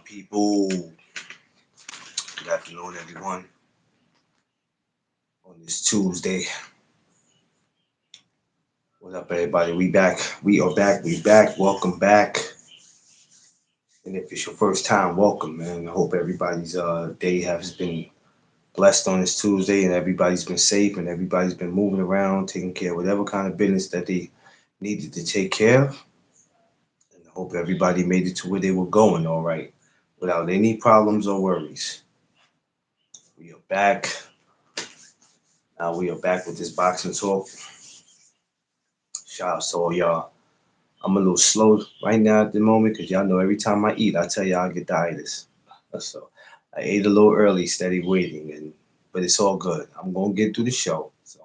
People, good afternoon, everyone. On this Tuesday, what up, everybody? We back. We are back. We back. Welcome back. And if it's your first time, welcome, man. I hope everybody's day has been blessed on this Tuesday, and everybody's been safe, and everybody's been moving around, taking care of whatever kind of business that they needed to take care of. And I hope everybody made it to where they were going, all right, without any problems or worries. We are back. Now we are back with this boxing talk. Shout out to all y'all. I'm a little slow right now at the moment because y'all know every time I eat, I tell y'all I get diabetes. So I ate a little early, steady waiting, but it's all good. I'm gonna get through the show, so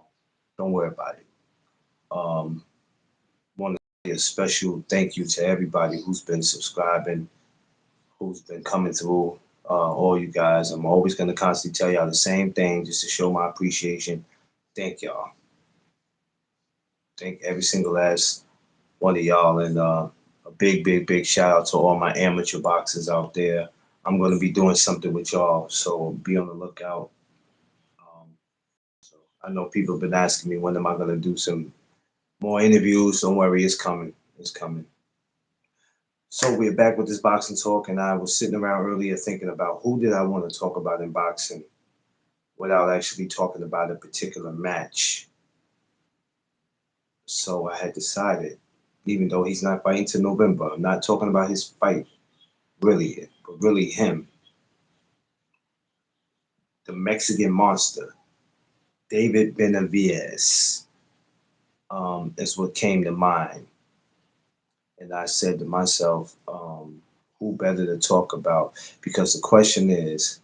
don't worry about it. Want to say a special thank you to everybody who's been subscribing, who's been coming through. All you guys, I'm always gonna constantly tell y'all the same thing just to show my appreciation. Thank y'all. Thank every single last one of y'all, and a big shout out to all my amateur boxers out there. I'm going to be doing something with y'all, so be on the lookout. Um, so I know people have been asking me when am I going to do some more interviews. Don't worry, it's coming. It's coming. So we're back with this boxing talk, and I was sitting around earlier thinking about who did I want to talk about in boxing without actually talking about a particular match. So I had decided, even though he's not fighting till November, I'm not talking about his fight really, but really him, the Mexican monster, David Benavidez, is what came to mind. And I said to myself, who better to talk about? Because the question is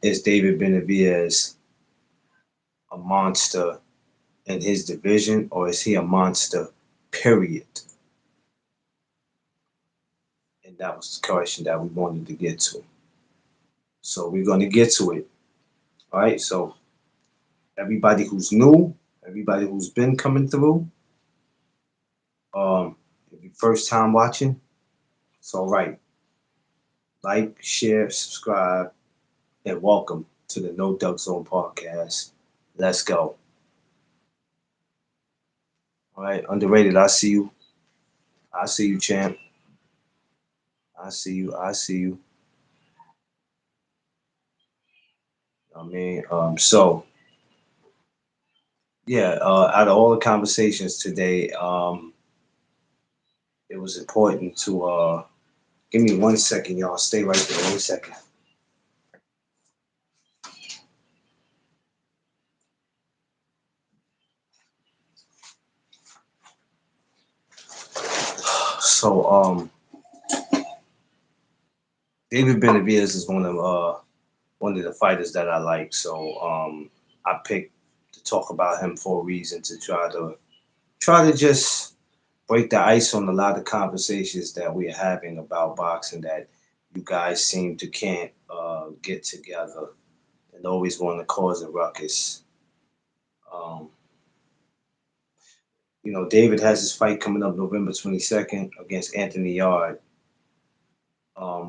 David Benavidez a monster in his division, or is he a monster, period? And that was the question that we wanted to get to. So we're going to get to it. All right. So everybody who's new, everybody who's been coming through, if you first time watching, it's all right. Like, share, subscribe, and welcome to the No Duck Zone podcast. Let's go. All right, underrated. I see you. I see you, champ. I see you. I see you. I mean, yeah. Out of all the conversations today, it was important to give me 1 second, y'all. Stay right there. 1 second. So, David Benavidez is one of the fighters that I like. So, I picked to talk about him for a reason to try to just break the ice on a lot of conversations that we're having about boxing that you guys seem to can't get together and always want to cause a ruckus. Um, David has his fight coming up November 22nd against Anthony Yard,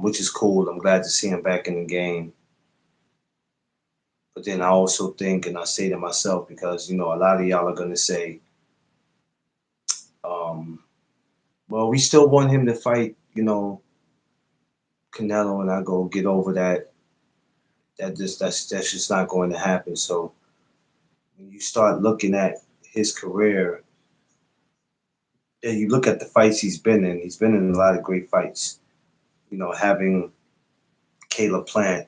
which is cool. I'm glad to see him back in the game. But then I also think, and I say to myself, because a lot of y'all are gonna say, um, well, we still want him to fight, Canelo, and I go get over that. That's just not going to happen. So when you start looking at his career, and you look at the fights he's been in, he's been in a lot of great fights. Having Caleb Plant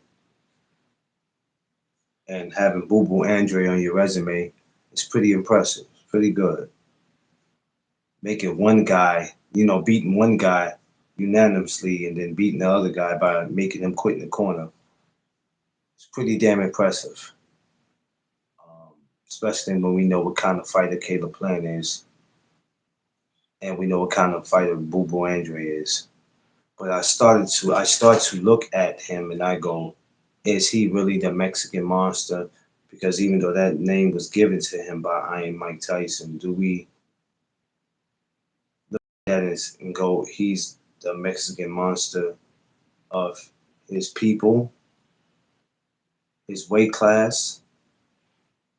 and having Boo Boo Andre on your resume is pretty impressive. Pretty good. Making one guy, beating one guy unanimously and then beating the other guy by making him quit in the corner. It's pretty damn impressive. Um, Especially when we know what kind of fighter Caleb Plant is, and we know what kind of fighter Boo Boo Andre is. But I start to look at him and I go, is he really the Mexican monster? Because even though that name was given to him by Iron Mike Tyson, do we look at that and go, he's the Mexican monster of his people, his weight class,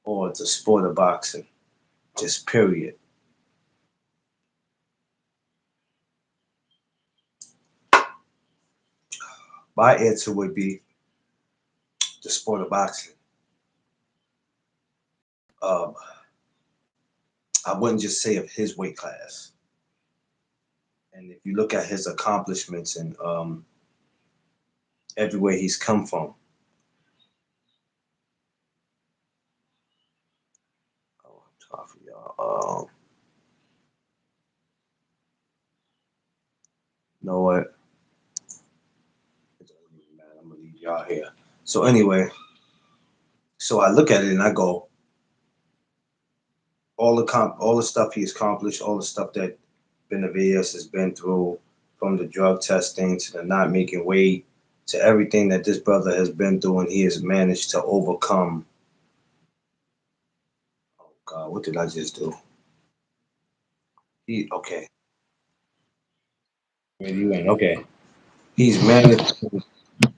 or the sport of boxing. Just period. My answer would be the sport of boxing. Um, I wouldn't just say of his weight class. And if you look at his accomplishments and everywhere he's come from, oh, I'm sorry for y'all. You know what? It doesn't even matter. I'm gonna leave y'all here. So anyway, so I look at it and I go, all the stuff he's accomplished, all the stuff that Benavides has been through, from the drug testing to the not making weight to everything that this brother has been through, and he has managed to overcome. Oh God, what did I just do? He okay. Where you in? Okay. He's managed.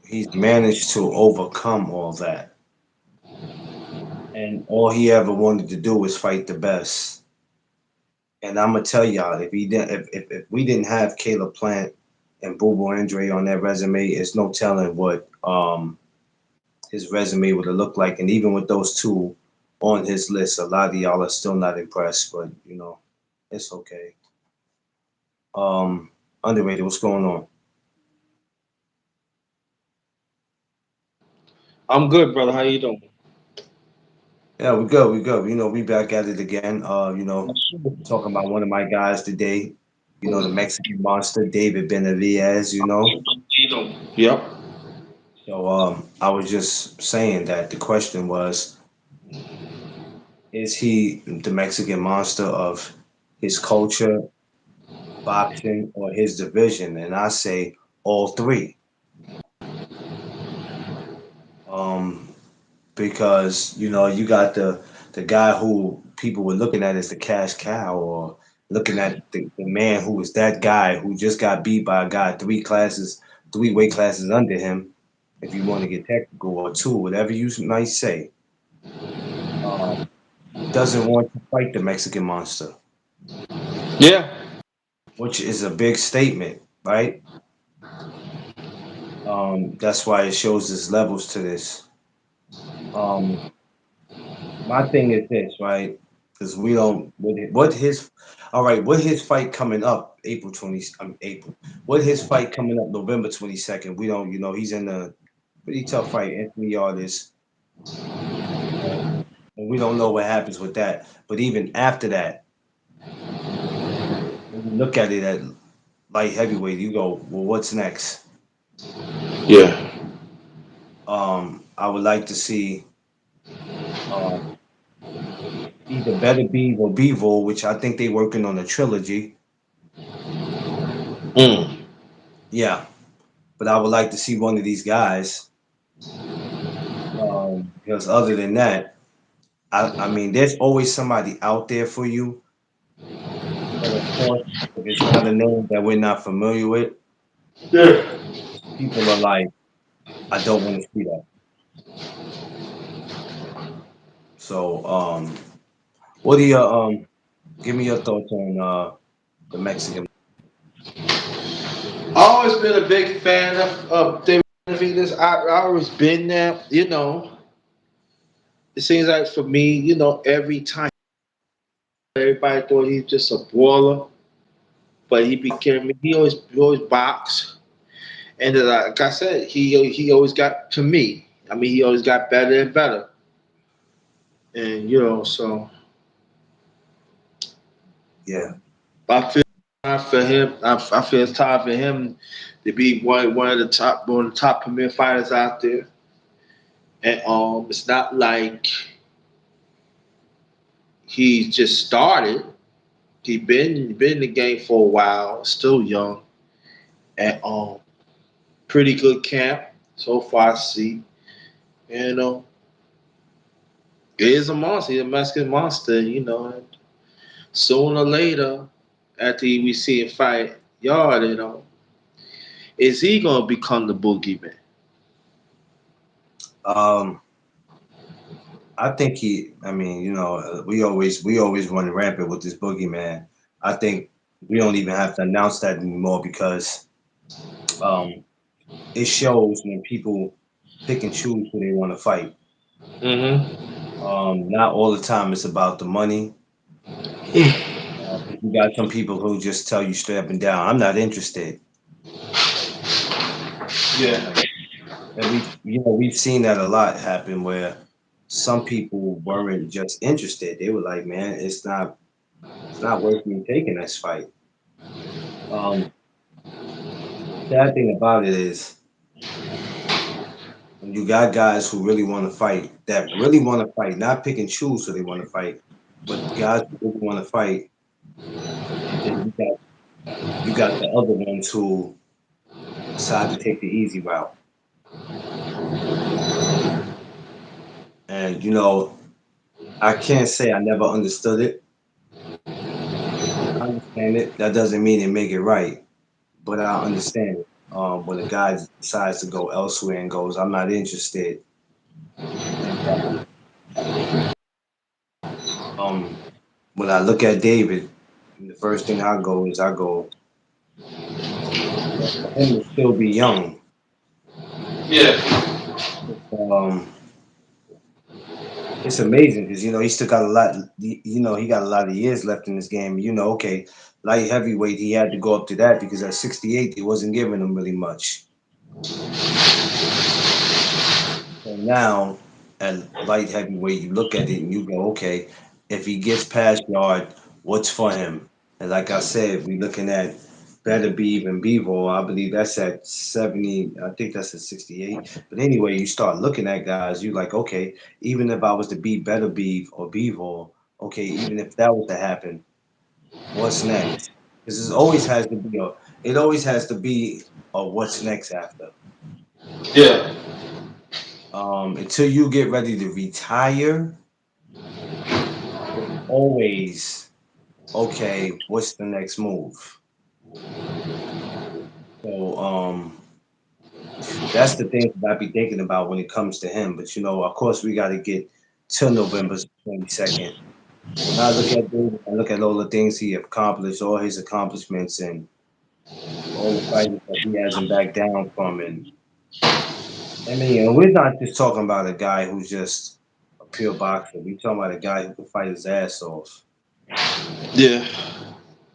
He's managed to overcome all that, and all he ever wanted to do was fight the best. And I'm gonna tell y'all, if he didn't, if we didn't have Caleb Plant and Bobo Andre on that resume, it's no telling what his resume would have looked like. And even with those two on his list, a lot of y'all are still not impressed. But you know, it's okay. Um, Underrated, what's going on? I'm good, brother. How you doing? Yeah, we good. We good. You know, we back at it again. Yes, sir. Talking about one of my guys today. You know, the Mexican monster, David Benavidez. You know, Yep. so I was just saying that the question was, is he the Mexican monster of his culture, boxing, or his division? And I say all three. Um, because you know you got the guy who people were looking at as the cash cow, or looking at the man who was that guy who just got beat by a guy three weight classes under him, if you want to get technical, or two, whatever you might say. Um, doesn't want to fight the Mexican monster, Yeah. which is a big statement, right? That's why it shows there's levels to this. Um, my thing is this, right? Because we don't what his all right, what his fight coming up April 20, April. What his fight coming up November 22nd. We don't, you know, he's in a pretty tough fight, Anthony Artis, you know, and we don't know what happens with that. But even after that, when you look at it at light heavyweight, you go, well, what's next? Yeah. I would like to see um either Better Beeve or Bevo, which I think they working on a trilogy. Mm. Yeah, but I would like to see one of these guys. Because other than that, I mean, there's always somebody out there for you. But of course, if it's not a name that we're not familiar with, Yeah. people are like, I don't want to see that. So, what do you give me your thoughts on the Mexican? I always been a big fan of David Benavidez. I always been there. It seems like for me, every time everybody thought he's just a brawler, but he always boxed, and like I said, he always got to me. I mean, he always got better and better, and so Yeah, I feel time for him. I feel it's time for him to be one of the top premier fighters out there. And it's not like he just started. He been in the game for a while, still young, and pretty good camp so far. I see, and he is a monster. He's a Mexican monster. And sooner or later, after we see him fight Yard, is he gonna become the boogeyman? Um, I think he. I mean, we always run rampant with this boogeyman. I think we don't even have to announce that anymore because um, it shows when people pick and choose who they want to fight. Mm-hmm. Not all the time it's about the money. You got some people who just tell you straight up and down, "I'm not interested." Yeah. Like, and we've seen that a lot happen where some people weren't just interested. They were like, "Man, it's not worth me taking this fight." Um, the sad thing about it is when you got guys who really want to fight, that really want to fight, not pick and choose who they want to fight, but guys who really want to fight, and then you got the other ones who decide to take the easy route. And I can't say I never understood it. I understand it. That doesn't mean it make it right, but I understand it. When a guy decides to go elsewhere and goes, "I'm not interested," and um, when I look at David, the first thing I go, for him to still be young, Yeah. um, it's amazing because he still got a lot. He got a lot of years left in this game. Okay, light heavyweight, he had to go up to that because at 68 they wasn't giving him really much. So now at light heavyweight, you look at it and you go, okay, if he gets past yard, what's for him? And like I said, we looking at Better Beeve and Bevo. I believe that's at 70. I think that's at 68. But anyway, you start looking at guys, you like, okay, even if I was to beat Better Beeve or Bevo, okay, even if that was to happen, what's next? Because it always has to be a what's next after. Yeah. Until you get ready to retire, it's always okay. What's the next move? So that's the thing that I be thinking about when it comes to him. But of course, we got to get till November 22nd. When I look at David, I look at all the things he accomplished, all his accomplishments, and all the fighters that he hasn't backed down from. And I mean, we're not just talking about a guy who's just a pure boxer. We're talking about a guy who can fight his ass off. Yeah.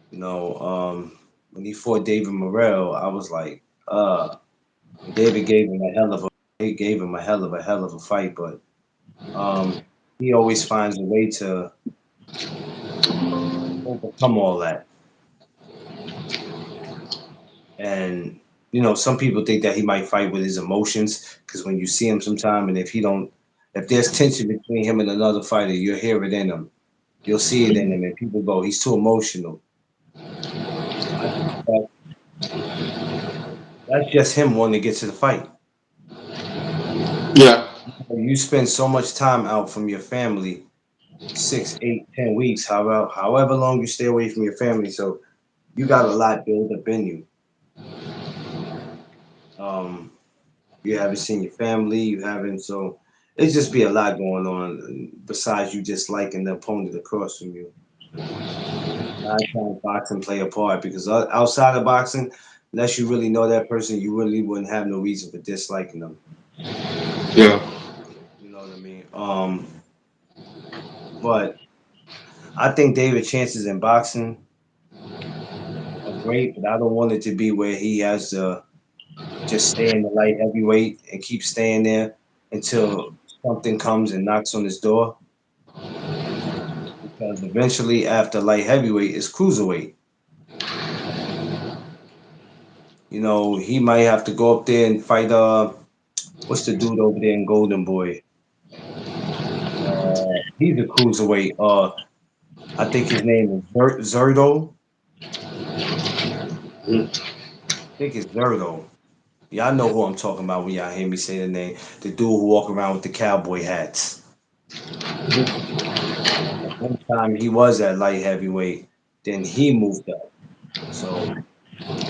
You know, when he fought David Morrell, I was like, and David gave him a hell of a fight, but um, he always finds a way to overcome all that. And some people think that he might fight with his emotions because when you see him sometime, and if there's tension between him and another fighter, you'll hear it in him. You'll see it in him, and people go, "He's too emotional." I think that's just him wanting to get to the fight. Yeah. You spend so much time out from your family, 6, 8, 10 weeks, however long you stay away from your family. So you got a lot built up in you. Um, you haven't seen your family, you haven't, so it's just be a lot going on besides you just liking the opponent across from you. Nine times boxing play a part because outside of boxing, unless you really know that person, you really wouldn't have no reason for disliking them. Yeah. You know what I mean? But I think David chances in boxing are great, but I don't want it to be where he has to just stay in the light heavyweight and keep staying there until something comes and knocks on his door. Because eventually, after light heavyweight, is cruiserweight. He might have to go up there and fight. What's the dude over there in Golden Boy? He's a cruiserweight. I think his name is Zerdo. I think it's Zerdo. Y'all know who I'm talking about when y'all hear me say the name. The dude who walk around with the cowboy hats. At one time he was at light heavyweight. Then he moved up. So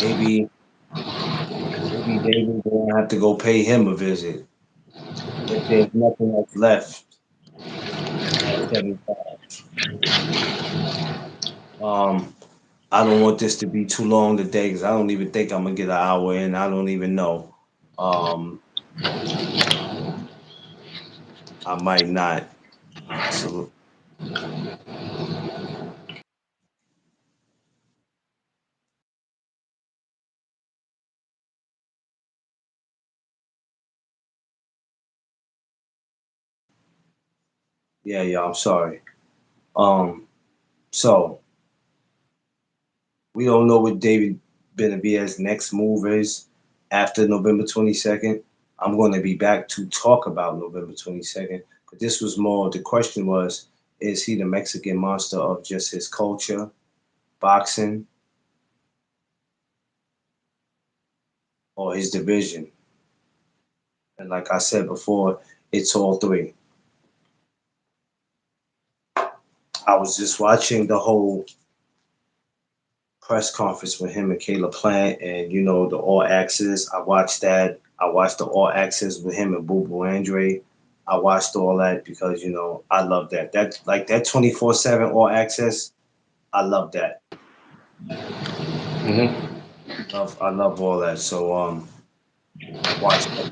maybe David gonna have to go pay him a visit. if there's nothing else left at 75. Um, I don't want this to be too long today because I don't even think I'm gonna get an hour in. I don't even know. Um, I might not. So yeah, yeah. I'm sorry. Um, so we don't know what David Benavidez's next move is after November 22nd. I'm going to be back to talk about November 22nd. But this was more. The question was: is he the Mexican monster of just his culture, boxing, or his division? And like I said before, it's all three. I was just watching the whole press conference with him and Caleb Plant, and the All Access. I watched that. I watched the All Access with him and Boo Boo Andre. I watched all that because I love that. That like that 24/7 All Access. I love that. Hmm. I love all that. So I watched that.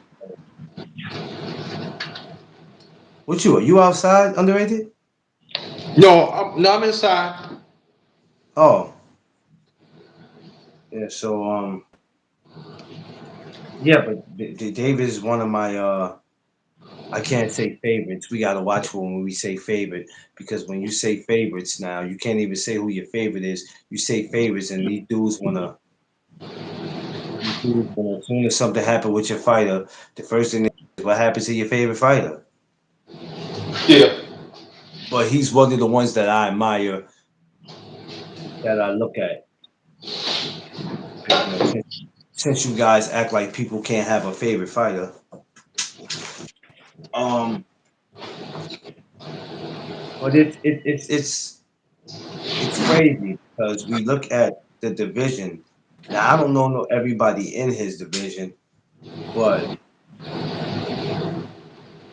What you? Are you outside? Underrated? No, I'm inside. Oh yeah. So yeah, but David is one of my I can't say favorites. We got to watch when we say favorite because when you say favorites now, you can't even say who your favorite is. You say favorites, and these dudes wanna. As soon as something happened with your fighter, the first thing is what happens to your favorite fighter. Yeah. But he's one of the ones that I admire, that I look at. Since you guys act like people can't have a favorite fighter, um, but it's crazy because we look at the division. Now I don't know no everybody in his division, but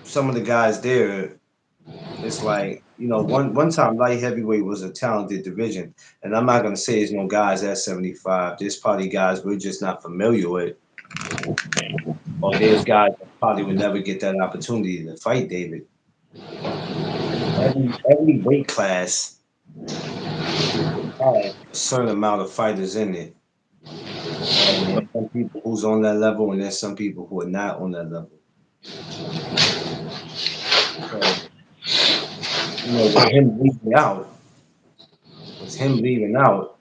some of the guys there, it's like one time light heavyweight was a talented division, and I'm not gonna say there's no guys at 75. There's probably guys we're just not familiar with, or there's guys that probably would never get that opportunity to fight David. Every weight class has a certain amount of fighters in it, and there's some people who's on that level, and there's some people who are not on that level. So with him leaving out,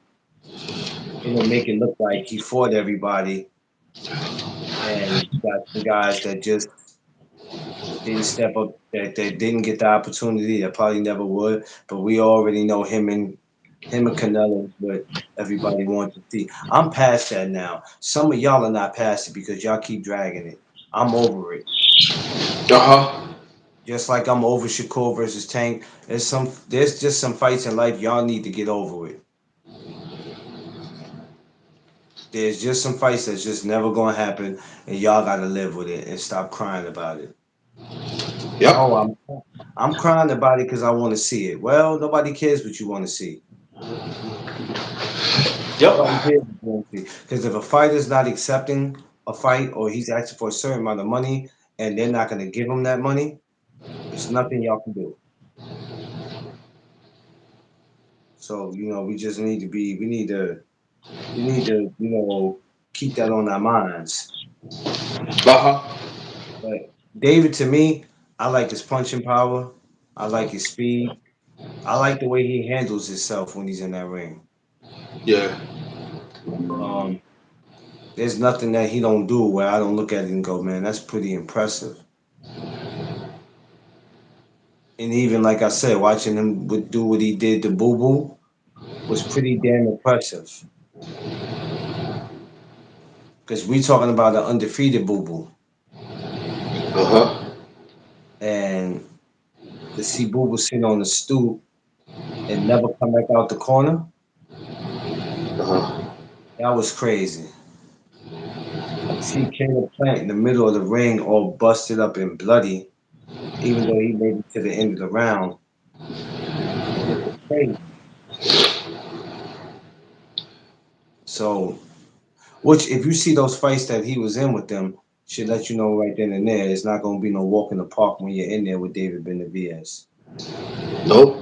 it'll make it look like he fought everybody, and you got some guys that just didn't step up, that didn't get the opportunity, that probably never would. But we already know him and Canelo is what everybody wants to see. I'm past that now. Some of y'all are not past it because y'all keep dragging it. I'm over it. Uh huh. Just like I'm over Shakur versus Tank. There's just some fights in life y'all need to get over it. There's just some fights that's just never gonna happen, and y'all gotta live with it and stop crying about it. Oh, Yep. I'm crying about it because I want to see it. Well, nobody cares what you want to see. Nobody Yep. cares what you want to see. Because if a fighter's not accepting a fight or he's asking for a certain amount of money and they're not gonna give him that money, there's nothing y'all can do. So we need to keep that on our minds. Uh huh. But David, to me, I like his punching power. I like his speed. I like the way he handles himself when he's in that ring. Yeah. Um, there's nothing that he don't do where I don't look at it and go, man, that's pretty impressive. And even like I said, watching him do what he did to Boo Boo was pretty damn impressive. Because we talking about an undefeated Boo Boo, Uh huh. and to see Boo Boo sit on the stoop and never come back out the corner, Uh huh. that was crazy. To see Caleb Plant in the middle of the ring, all busted up and bloody, even though he made it to the end of the round. And it was crazy. So, which if you see those fights that he was in with them, should let you know right then and there, it's not going to be no walk in the park when you're in there with David Benavidez. Nope.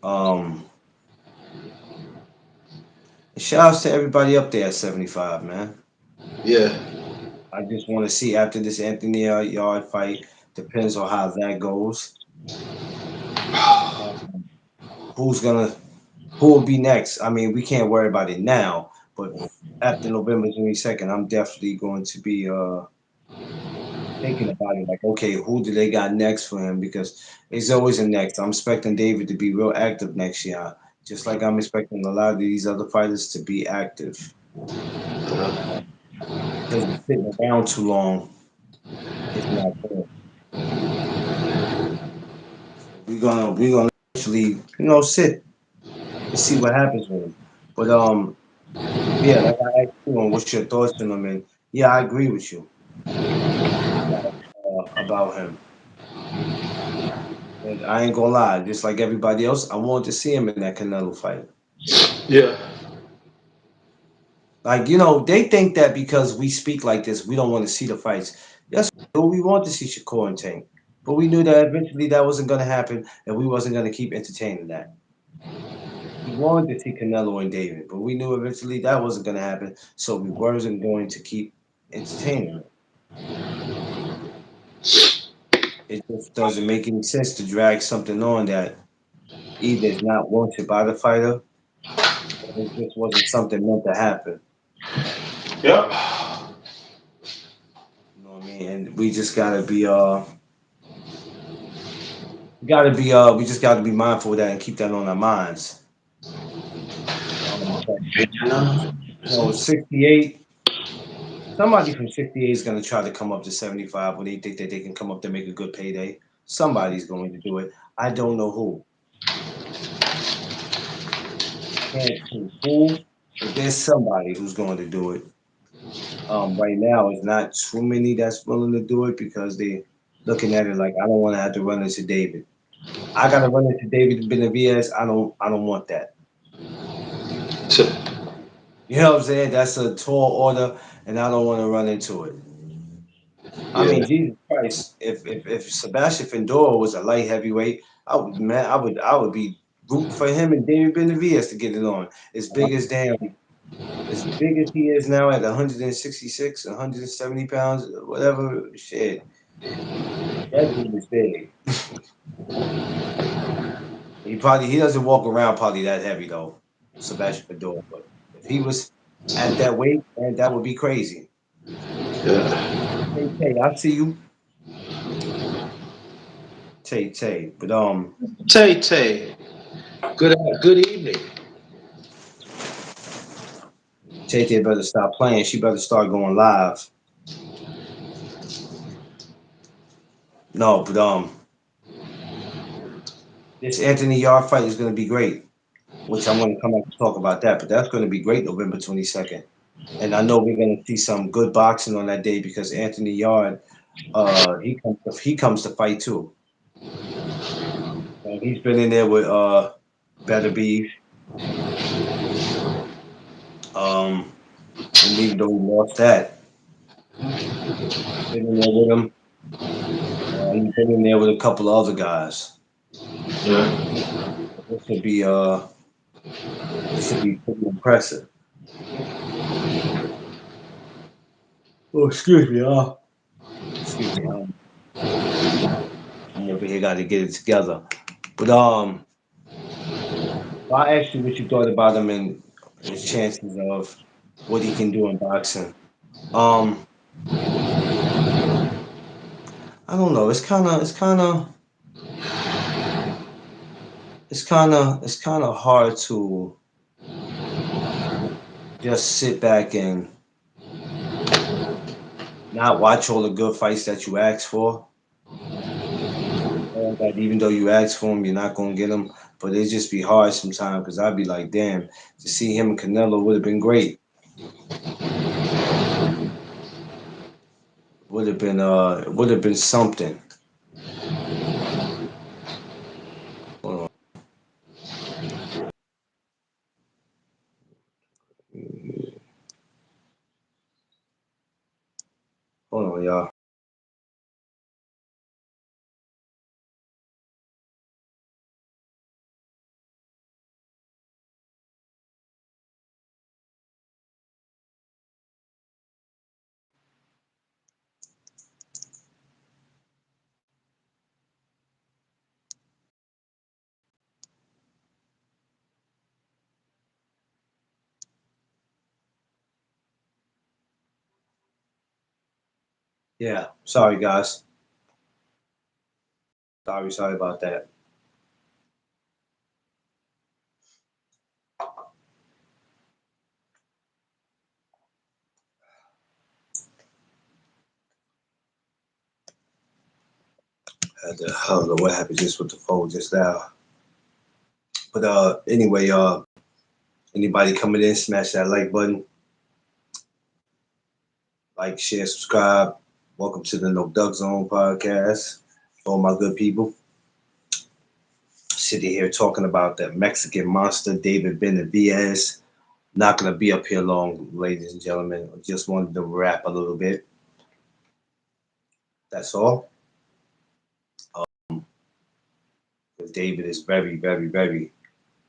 Um, Shout outs to everybody up there at 75, man. Yeah. I just want to see after this Anthony Yard fight, depends on how that goes. Um, who's gonna who will be next? I mean, we can't worry about it now, but after November 22nd, I'm definitely going to be thinking about it. Like, okay, who do they got next for him? Because it's always a next. I'm expecting David to be real active next year, just like I'm expecting a lot of these other fighters to be active. Uh, Because sitting around too long is not good. So we're gonna actually, sit and see what happens with him. But yeah, like I asked you on what's your thoughts on him, and yeah, I agree with you about him. And I ain't gonna lie, just like everybody else, I wanted to see him in that Canelo fight. yeah. Like, they think that because we speak like this, we don't want to see the fights. Yes, we want to see Shakur and Tank. But we knew that eventually that wasn't going to happen, and we wasn't going to keep entertaining that. We wanted to see Canelo and David, but we knew eventually that wasn't going to happen, so we wasn't going to keep entertaining it. It just doesn't make any sense to drag something on that either is not wanted by the fighter, or it just wasn't something meant to happen. Yep. You know what I mean? And we just we just gotta be mindful of that and keep that on our minds. Because, 68, somebody from 68 is gonna try to come up to 75 when they think that they can come up to make a good payday. Somebody's going to do it. I don't know who. Can't say who, but there's somebody who's going to do it. Right now, it's not too many that's willing to do it because they looking at it like I don't want to have to run into David. I gotta run into David Benavidez. I don't want that. So, You know what I'm saying? That's a tall order, and I don't want to run into it. I yeah. mean, Jesus Christ, if Sebastian Findora was a light heavyweight, I would be rooting for him and David Benavidez to get it on. As big as he is now at 166, 170 pounds, whatever. Shit, that dude is big. He doesn't walk around probably that heavy though, Sebastian Findora. But if he was at that weight, man, that would be crazy. Yeah. Tay, I see you, Tay. But Tay Tay. Good evening. Tay better stop playing. She better start going live. No, but this Anthony Yard fight is going to be great, which I'm going to come back to talk about that. But that's going to be great, November 22nd. And I know we're going to see some good boxing on that day because Anthony Yard, he comes to fight too. He's been in there with Better Beef, um, and even though he lost that, he's been in there with him. He's been in there with a couple of other guys. Yeah. This should be pretty impressive. Oh, excuse me, excuse me. I'm over here got to get it together. But if I asked you what you thought about him and his chances of what he can do in boxing. Um, I don't know. It's kind of hard to just sit back and not watch all the good fights that you asked for. Knowing that even though you asked for them, you're not gonna get them. But it just be hard sometimes because I'd be like, damn, to see him and Canelo would have been great. Would have been something. Hold on, y'all. Yeah, sorry guys. Sorry about that. I don't know what happened just with the phone just now. But anyway, anybody coming in, smash that like button, like, share, subscribe. Welcome to the No Duck Zone podcast. All my good people, sitting here talking about the Mexican monster David Benavidez. Not gonna be up here long, ladies and gentlemen. Just wanted to rap a little bit. That's all. Um, David is very, very, very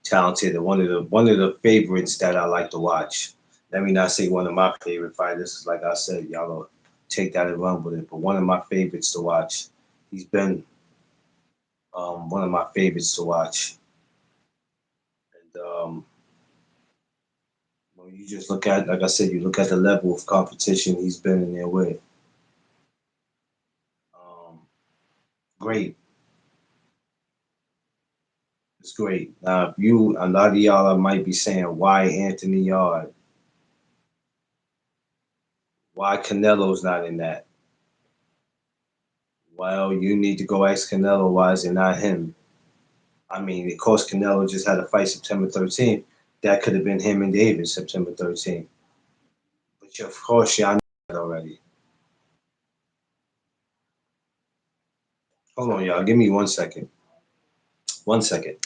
talented and one of the favorites that I like to watch. Let me not say one of my favorite fighters. Like I said, y'all will take that and run with it. But one of my favorites to watch. He's been one of my favorites to watch. And when you just look at, like I said, you look at the level of competition he's been in there with. Um, Great. It's great. Now, if you, a lot of y'all might be saying, why Anthony Yard? Why Canelo's not in that? Well, you need to go ask Canelo why is it not him? I mean, of course, Canelo just had a fight September 13th. That could have been him and David September 13th. But of course, y'all know that already. Hold on, y'all. Give me 1 second. 1 second.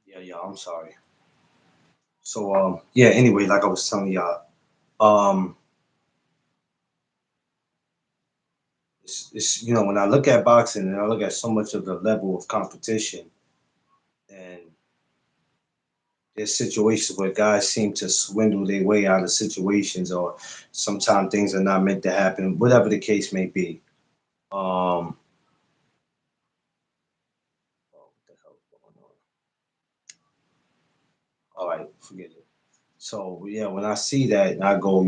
Yeah, y'all. I'm sorry. So, yeah. Anyway, like I was telling y'all, um, it's when I look at boxing and I look at so much of the level of competition, and there's situations where guys seem to swindle their way out of situations, or sometimes things are not meant to happen, whatever the case may be. Um, oh, what the hell's going on? All right, forget it. So yeah, when I see that, I go,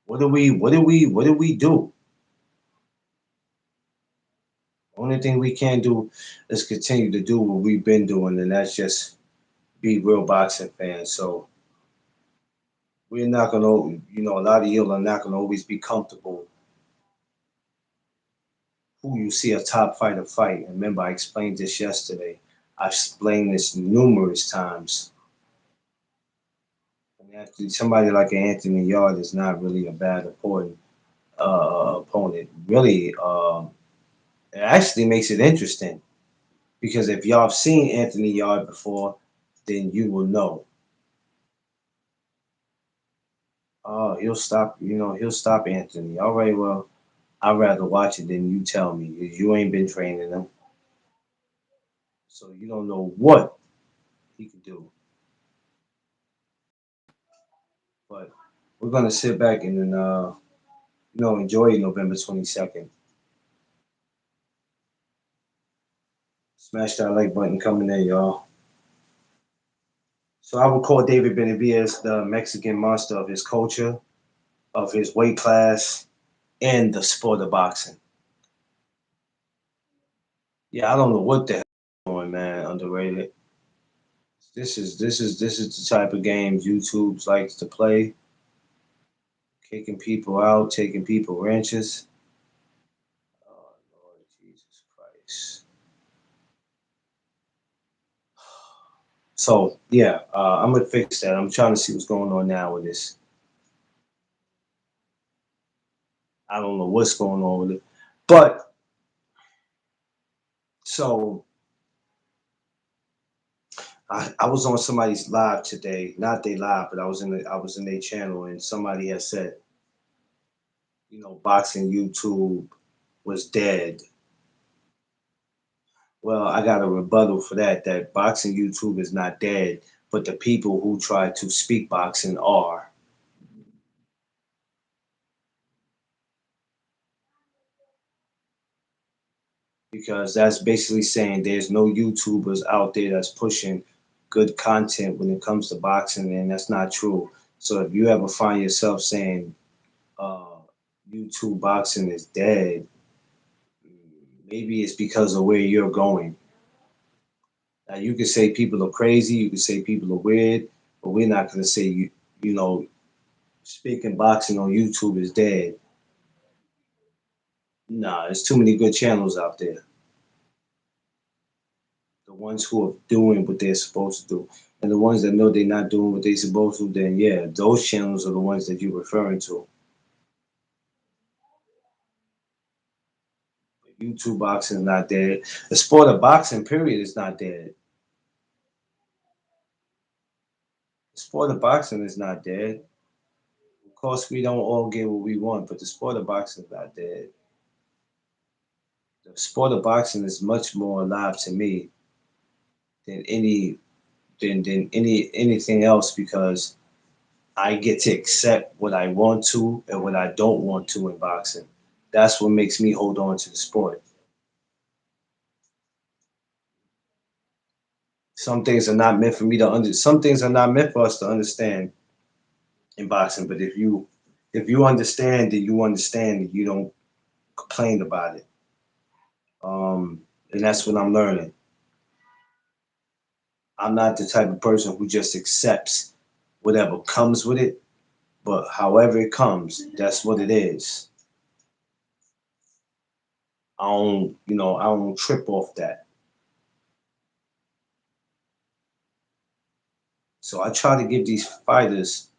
what do we do? Only thing we can do is continue to do what we've been doing, and that's just be real boxing fans. So we're not gonna, a lot of you are not gonna always be comfortable who you see a top fighter fight. And remember, I explained this yesterday. I've explained this numerous times. And actually, somebody like Anthony Yard is not really a bad opponent. Really, it actually makes it interesting because if y'all have seen Anthony Yard before, then you will know. Oh, he'll stop Anthony. All right, well, I'd rather watch it than you tell me because you ain't been training him, so you don't know what he could do. But we're gonna sit back and then enjoy November 22nd. Smash that like button coming in, y'all. So I would call David Benavidez the Mexican monster of his culture, of his weight class, and the sport of boxing. Yeah, I don't know what the hell is going, man. Underrated. This is the type of games YouTube likes to play, kicking people out, taking people wrenches. Oh Lord Jesus Christ. So yeah, I'm gonna fix that. I'm trying to see what's going on now with this. I don't know what's going on with it, but so I was on somebody's live today, not they live, but I was in their channel, and somebody had said, boxing YouTube was dead. Well, I got a rebuttal for that. That boxing YouTube is not dead, but the people who try to speak boxing are, because that's basically saying there's no YouTubers out there that's pushing good content when it comes to boxing, and that's not true. So if you ever find yourself saying uh, YouTube boxing is dead, maybe it's because of where you're going. Now you can say people are crazy, you can say people are weird, but we're not going to say you know speaking boxing on YouTube is dead. Nah, there's too many good channels out there. The ones who are doing what they're supposed to do, and the ones that know they're not doing what they're supposed to, then yeah, those channels are the ones that you're referring to. YouTube boxing is not dead. The sport of boxing, period, is not dead. The sport of boxing is not dead. Of course, we don't all get what we want, but the sport of boxing is not dead. The sport of boxing is much more alive to me than anything else, because I get to accept what I want to and what I don't want to in boxing. That's what makes me hold on to the sport. Some things are not meant for me to under. Some things are not meant for us to understand in boxing. But if you understand it, you understand it. You don't complain about it. And that's what I'm learning. I'm not the type of person who just accepts whatever comes with it. But however it comes, that's what it is. I don't trip off that. So I try to give these fighters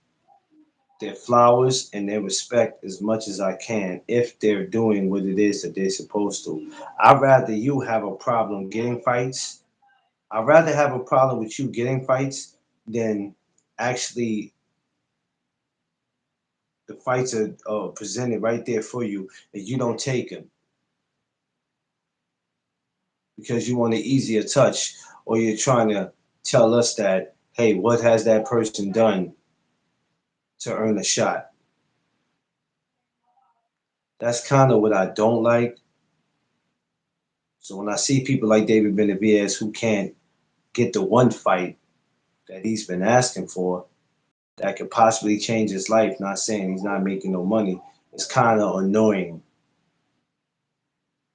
their flowers and their respect as much as I can if they're doing what it is that they're supposed to. I'd rather you have a problem getting fights. I'd rather have a problem with you getting fights than actually the fights are presented right there for you and you don't take them because you want an easier touch, or you're trying to tell us that, hey, what has that person done to earn a shot? That's kind of what I don't like. So when I see people like David Benavidez who can't get the one fight that he's been asking for that could possibly change his life, not saying he's not making no money, it's kind of annoying.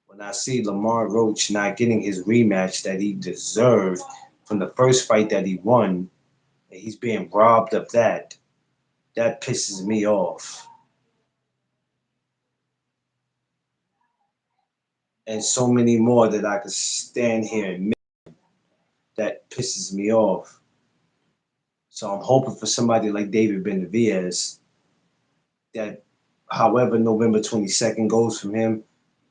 When I see Lamar Roach not getting his rematch that he deserved from the first fight that he won, and he's being robbed of that, that pisses me off. And so many more that I could stand here and make, that pisses me off. So I'm hoping for somebody like David Benavidez that, however November 22nd goes from him,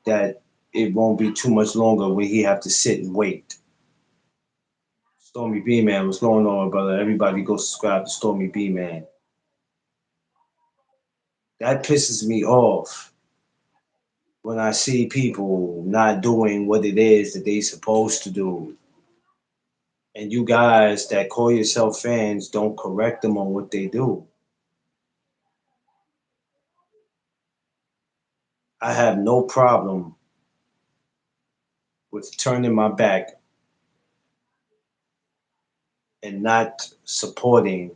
that it won't be too much longer where he have to sit and wait. Stormy B Man, what's going on, brother? Everybody go subscribe to Stormy B Man. That pisses me off when I see people not doing what it is that they supposed to do. And you guys that call yourself fans don't correct them on what they do. I have no problem with turning my back and not supporting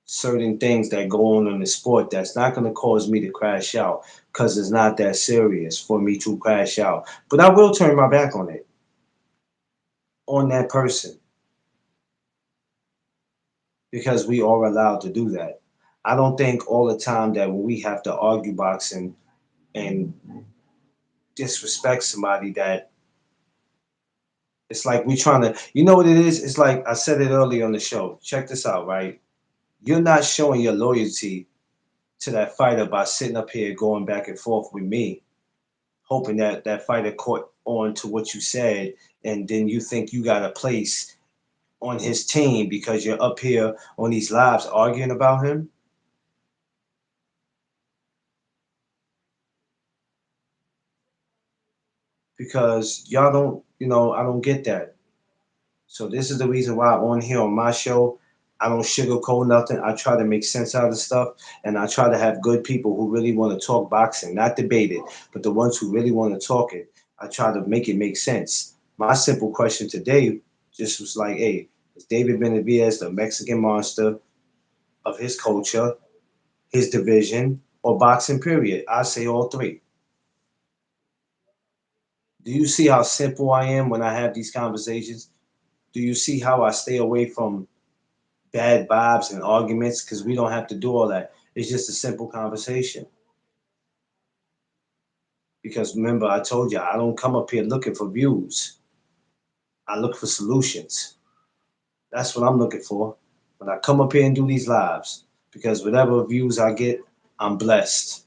certain things that go on in the sport, that's not going to cause me to crash out because it's not that serious for me to crash out. But I will turn my back on it, on that person, because we are allowed to do that. I don't think all the time that when we have to argue boxing and disrespect somebody that it's like we trying to, you know what it is? It's like I said it earlier on the show. Check this out, right? You're not showing your loyalty to that fighter by sitting up here going back and forth with me, hoping that that fighter caught on to what you said, and then you think you got a place on his team because you're up here on these lives arguing about him. Because y'all don't, I don't get that. So this is the reason why on here on my show, I don't sugarcoat nothing. I try to make sense out of stuff, and I try to have good people who really want to talk boxing, not debate it, but the ones who really want to talk it. I try to make it make sense. My simple question today just was like, hey, is David Benavidez the Mexican monster of his culture, his division, or boxing period? I say all three. Do you see how simple I am when I have these conversations? Do you see how I stay away from bad vibes and arguments? Because we don't have to do all that. It's just a simple conversation. Because remember, I told you, I don't come up here looking for views. I look for solutions. That's what I'm looking for when I come up here and do these lives. Because whatever views I get, I'm blessed.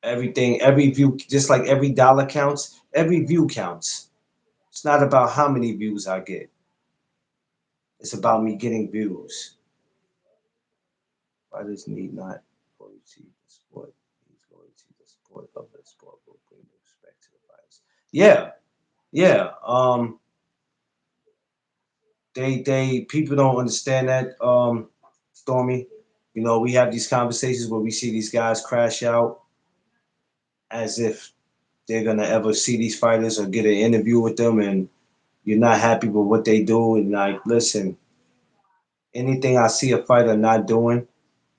Everything, every view, just like every dollar counts, every view counts. It's not about how many views I get. It's about me getting views. Fighters need not loyalty the sport. Needs loyalty the sport of the sport will bring respect to the fighters. Yeah, yeah. They people don't understand that. Stormy. We have these conversations where we see these guys crash out as if they're gonna ever see these fighters or get an interview with them, and you're not happy with what they do. And like, listen, anything I see a fighter not doing,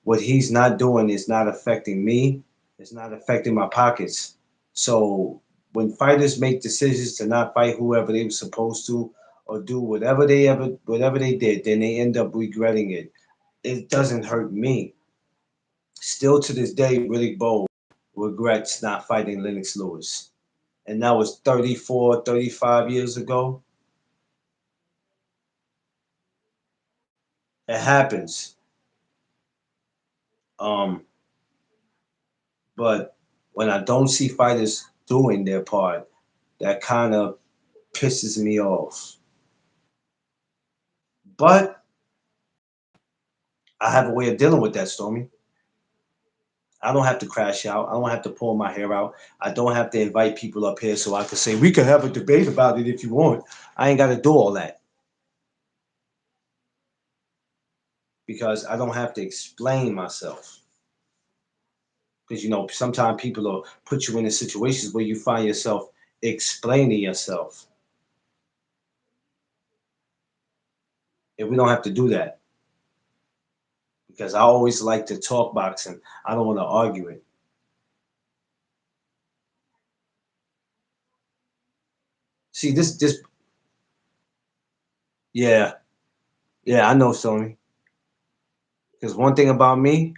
what he's not doing is not affecting me. It's not affecting my pockets. So when fighters make decisions to not fight whoever they were supposed to or do whatever they did, then they end up regretting it. It doesn't hurt me. Still to this day, Riddick Bowe regrets not fighting Lennox Lewis. And that was 34, 35 years ago. It happens. Um, but when I don't see fighters doing their part, that kind of pisses me off. But I have a way of dealing with that, Stormy. I don't have to crash out. I don't have to pull my hair out. I don't have to invite people up here so I can say, we can have a debate about it if you want. I ain't got to do all that because I don't have to explain myself. Because, sometimes people will put you in situations where you find yourself explaining yourself. And we don't have to do that because I always like to talk boxing. I don't want to argue it. See, yeah, yeah, I know, Sony. Because one thing about me,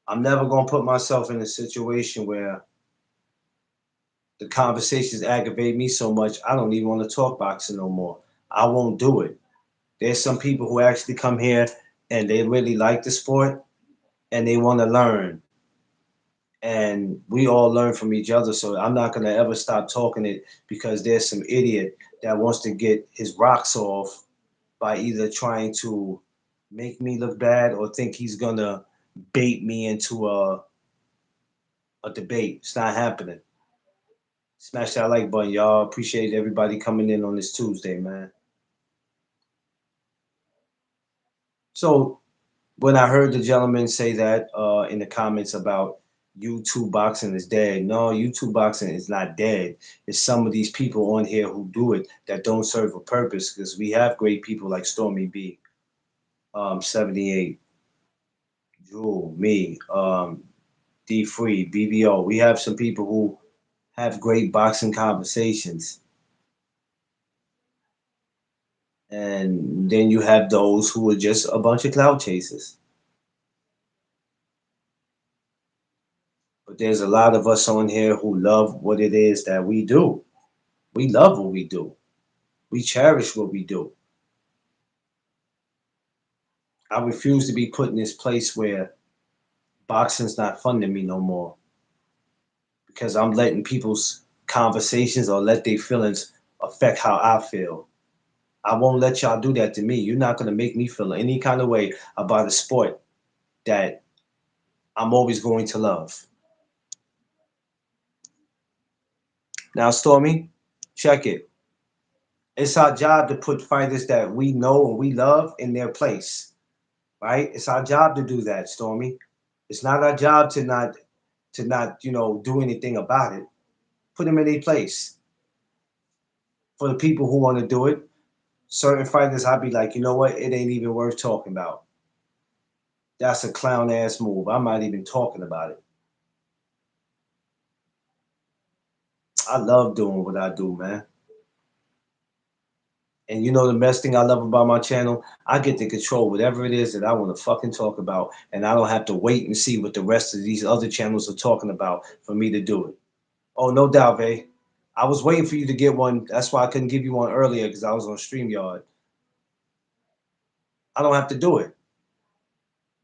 I'm never gonna put myself in a situation where the conversations aggravate me so much I don't even want to talk boxing no more. I won't do it. There's some people who actually come here and they really like the sport and they want to learn. And we all learn from each other. So I'm not gonna ever stop talking it because there's some idiot that wants to get his rocks off by either trying to make me look bad or think he's gonna bait me into a debate. It's not happening. Smash that like button, y'all. Appreciate everybody coming in on this Tuesday, man. So when I heard the gentleman say that in the comments about YouTube boxing is dead. No, YouTube boxing is not dead. It's some of these people on here who do it that don't serve a purpose because we have great people like Stormy B, 78, Jewel, me, D Free, BBO. We have some people who have great boxing conversations. And then you have those who are just a bunch of cloud chasers. But there's a lot of us on here who love what it is that we do. We love what we do. We cherish what we do. I refuse to be put in this place where boxing's not fun to me no more because I'm letting people's conversations or let their feelings affect how I feel. I won't let y'all do that to me. You're not going to make me feel any kind of way about a sport that I'm always going to love. Now, Stormy, check it. It's our job to put fighters that we know and we love in their place, right? It's our job to do that, Stormy. It's not our job to not do anything about it. Put them in their place. For the people who want to do it, certain fighters, I'd be like, you know what? It ain't even worth talking about. That's a clown ass move. I'm not even talking about it. I love doing what I do, man. And you know the best thing I love about my channel? I get to control whatever it is that I want to fucking talk about, and I don't have to wait and see what the rest of these other channels are talking about for me to do it. Oh, no doubt, Vay. I was waiting for you to get one. That's why I couldn't give you one earlier because I was on StreamYard. I don't have to do it.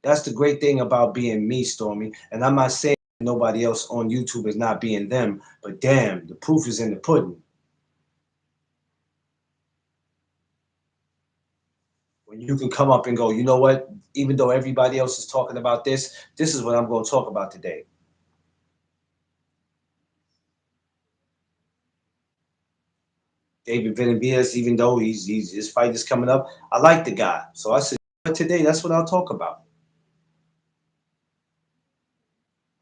That's the great thing about being me, Stormy. And I'm not saying nobody else on YouTube is not being them, but damn, the proof is in the pudding. When you can come up and go, you know what? Even though everybody else is talking about this, this is what I'm going to talk about today. David Benvaidez, even though his fight is coming up, I like the guy. So I said, but today, that's what I'll talk about.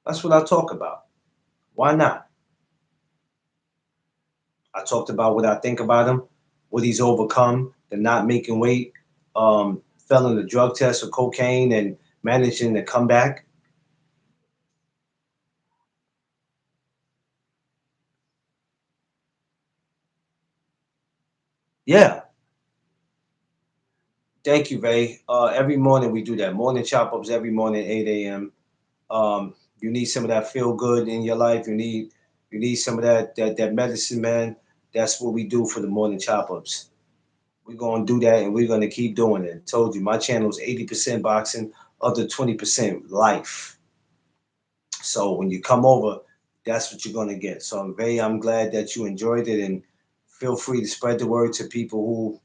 That's what I'll talk about. Why not? I talked about what I think about him, what he's overcome, the not making weight, failing the drug test for cocaine, and managing to come back. Yeah, thank you, Vay. Every morning we do that. Morning chop ups every morning, 8 a.m. You need some of that feel good in your life. You need some of that medicine, man. That's what we do for the morning chop ups. We're gonna do that, and we're gonna keep doing it. I told you, my channel is 80% boxing, other 20% life. So when you come over, that's what you're gonna get. So I'm glad that you enjoyed it, and feel free to spread the word to people who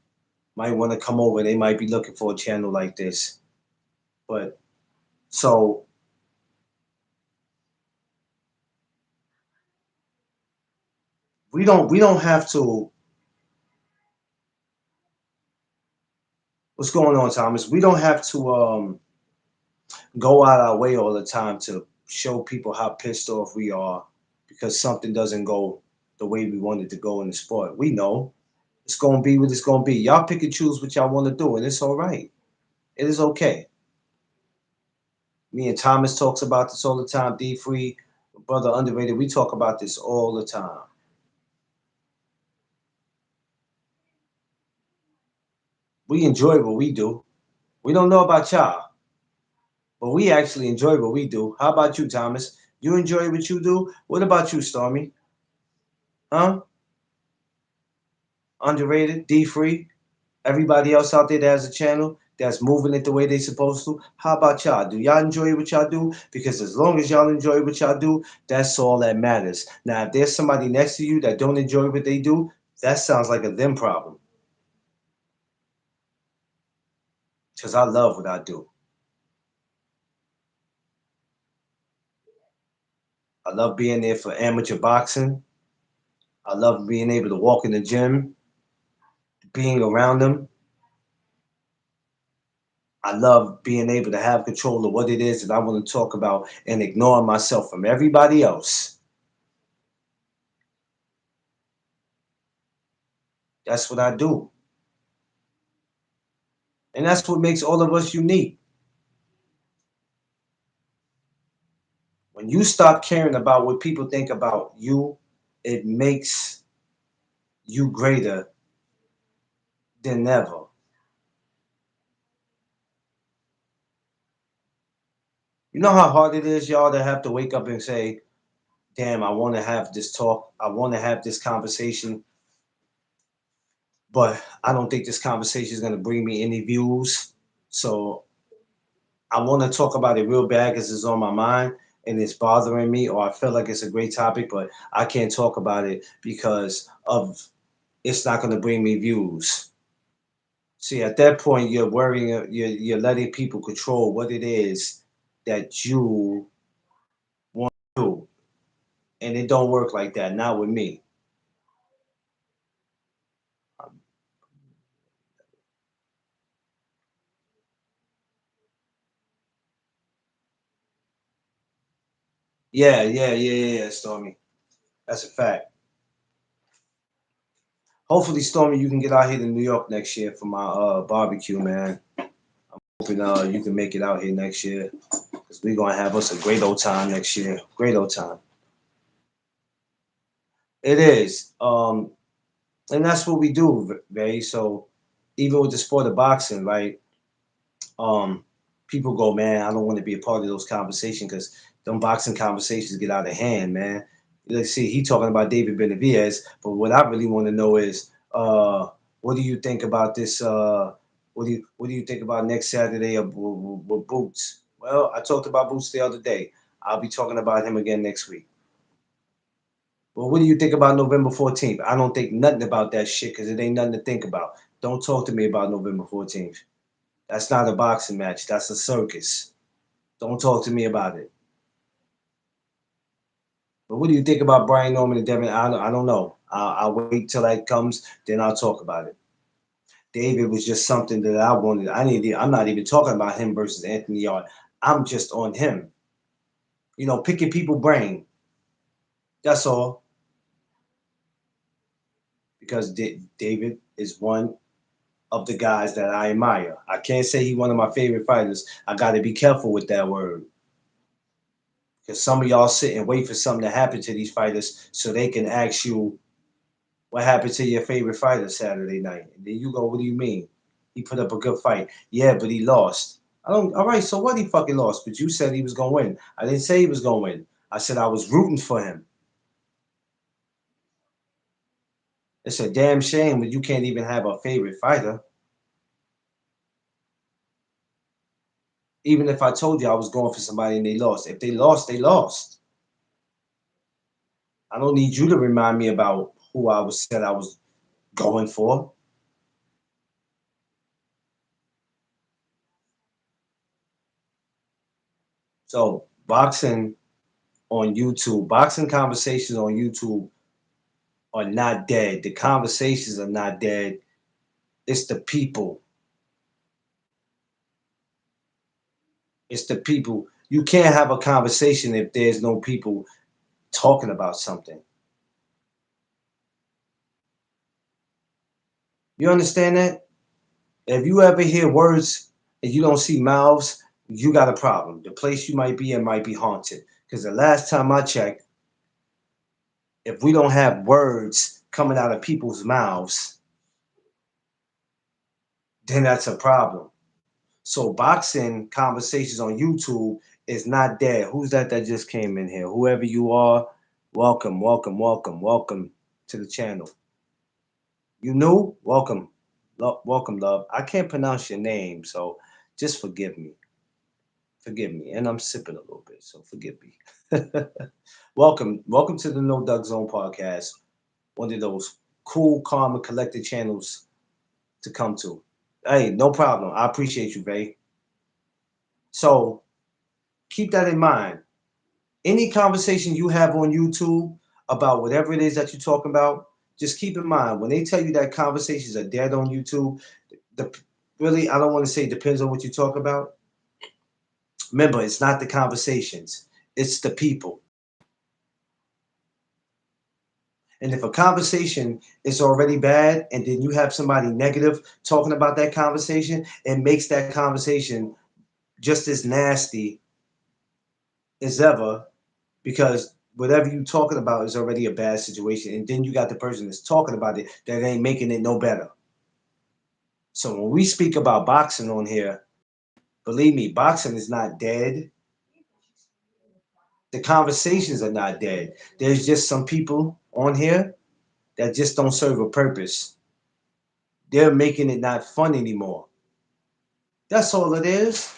might want to come over. They might be looking for a channel like this. But so we don't have to. What's going on, Thomas? We don't have to go out our way all the time to show people how pissed off we are because something doesn't go the way we want it to go in the sport. We know it's gonna be what it's gonna be. Y'all pick and choose what y'all want to do, and it's all right. It is okay. Me and Thomas talks about this all the time. D Free, brother underrated. We talk about this all the time. We enjoy what we do. We don't know about y'all, but we actually enjoy what we do. How about you, Thomas? You enjoy what you do? What about you, Stormy? Huh? Underrated? D Free? Everybody else out there that has a channel that's moving it the way they supposed to? How about y'all? Do y'all enjoy what y'all do? Because as long as y'all enjoy what y'all do, that's all that matters. Now, if there's somebody next to you that don't enjoy what they do, that sounds like a them problem. Because I love what I do. I love being there for amateur boxing. I love being able to walk in the gym, being around them. I love being able to have control of what it is that I want to talk about and ignore myself from everybody else. That's what I do. And that's what makes all of us unique. When you stop caring about what people think about you, it makes you greater than ever. You know how hard it is, y'all, to have to wake up and say, damn, I want to have this talk. I want to have this conversation, but I don't think this conversation is going to bring me any views. So I want to talk about it real bad because it's on my mind and it's bothering me, or I feel like it's a great topic, but I can't talk about it because of it's not going to bring me views. See, at that point, you're worrying, you're letting people control what it is that you want to do, and it don't work like that. Not with me. Yeah, Stormy. That's a fact. Hopefully, Stormy, you can get out here to New York next year for my barbecue, man. Hoping you can make it out here next year because we're gonna have us a great old time next year. Great old time. It is, and that's what we do, Ray. So even with the sport of boxing, right? um, People go, man, I don't want to be a part of those conversations because them boxing conversations get out of hand, man. Let's see, he talking about David Benavidez, but what I really want to know is, what do you think about this? What do you think about next Saturday with Boots? Well, I talked about Boots the other day. I'll be talking about him again next week. Well, what do you think about November 14th? I don't think nothing about that shit because it ain't nothing to think about. Don't talk to me about November 14th. That's not a boxing match. That's a circus. Don't talk to me about it. But what do you think about Brian Norman and Devin? I don't know. I'll wait till that comes, then I'll talk about it. David was just something that I wanted. I'm not even talking about him versus Anthony Yard. I'm just on him. Picking people brain. That's all. Because David is one of the guys that I admire. I can't say he's one of my favorite fighters. I got to be careful with that word. Because some of y'all sit and wait for something to happen to these fighters so they can ask you what happened to your favorite fighter Saturday night. And then you go, what do you mean? He put up a good fight. Yeah, but he lost. I don't. All right, so what? He fucking lost. But you said he was gonna win. I didn't say he was gonna win. I said I was rooting for him. It's a damn shame that you can't even have a favorite fighter. Even if I told you I was going for somebody and they lost. If they lost, they lost. I don't need you to remind me about who I was said I was going for. So boxing conversations on YouTube are not dead. The conversations are not dead. It's the people. It's the people. You can't have a conversation if there's no people talking about something. You understand that? If you ever hear words and you don't see mouths, you got a problem. The place you might be in might be haunted. Because the last time I checked, if we don't have words coming out of people's mouths, then that's a problem. So boxing conversations on YouTube is not dead. Who's that just came in here? Whoever you are, welcome, welcome, welcome, welcome to the channel. You new? Welcome. Welcome, love. I can't pronounce your name, so just forgive me. Forgive me. And I'm sipping a little bit, so forgive me. Welcome. Welcome to the No Doug Zone podcast. One of those cool, calm, and collected channels to come to. Hey, no problem. I appreciate you, babe. So keep that in mind. Any conversation you have on YouTube about whatever it is that you're talking about, just keep in mind when they tell you that conversations are dead on YouTube, the really, I don't want to say it depends on what you talk about. Remember, it's not the conversations, it's the people. And if a conversation is already bad and then you have somebody negative talking about that conversation, it makes that conversation just as nasty as ever because whatever you're talking about is already a bad situation. And then you got the person that's talking about it that ain't making it no better. So when we speak about boxing on here, believe me, boxing is not dead. The conversations are not dead. There's just some people on here that just don't serve a purpose. They're making it not fun anymore. That's all it is.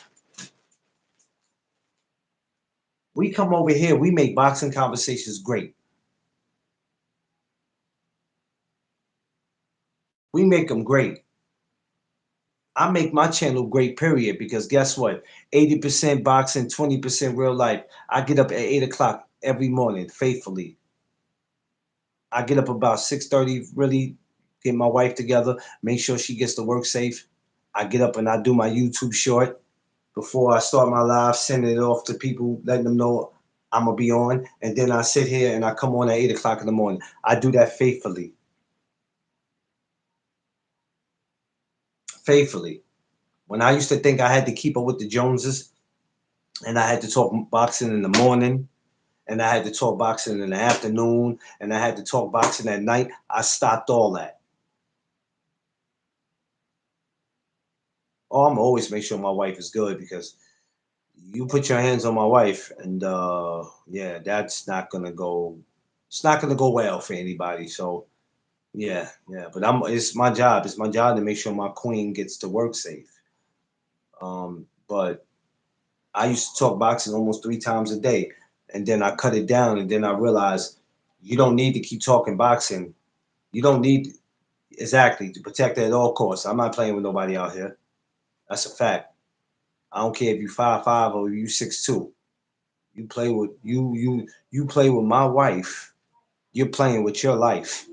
We come over here, we make boxing conversations great. We make them great. I make my channel great, period, because guess what? 80% boxing, 20% real life. I get up at 8 o'clock every morning, faithfully. I get up about 6:30, really get my wife together, make sure she gets to work safe. I get up and I do my YouTube short before I start my live, sending it off to people, letting them know I'm gonna be on. And then I sit here and I come on at 8 o'clock in the morning. I do that faithfully. Faithfully. When I used to think I had to keep up with the Joneses and I had to talk boxing in the morning and I had to talk boxing in the afternoon and I had to talk boxing at night, I stopped all that. Oh, I'm always make sure my wife is good because you put your hands on my wife and yeah, that's not gonna go it's not gonna go well for anybody. So yeah, yeah. But I'm it's my job. It's my job to make sure my queen gets to work safe. But I used to talk boxing almost 3 times a day, and then I cut it down, and then I realized you don't need to keep talking boxing. You don't need exactly to protect at all costs. I'm not playing with nobody out here. That's a fact. I don't care if you 5'5" or you 6'2". You play with you play with my wife. You're playing with your life.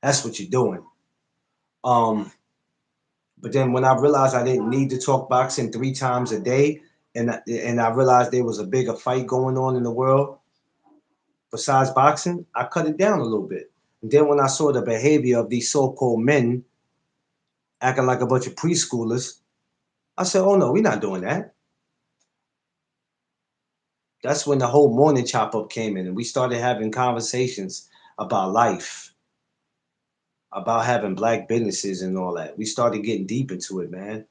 That's what you're doing. Um, but then when I realized I didn't need to talk boxing 3 times a day, and I realized there was a bigger fight going on in the world besides boxing, I cut it down a little bit. And then when I saw the behavior of these so-called men acting like a bunch of preschoolers, I said, "Oh no, we're not doing that." That's when the whole morning chop up came in, and we started having conversations about life, about having black businesses and all that. We started getting deep into it, man.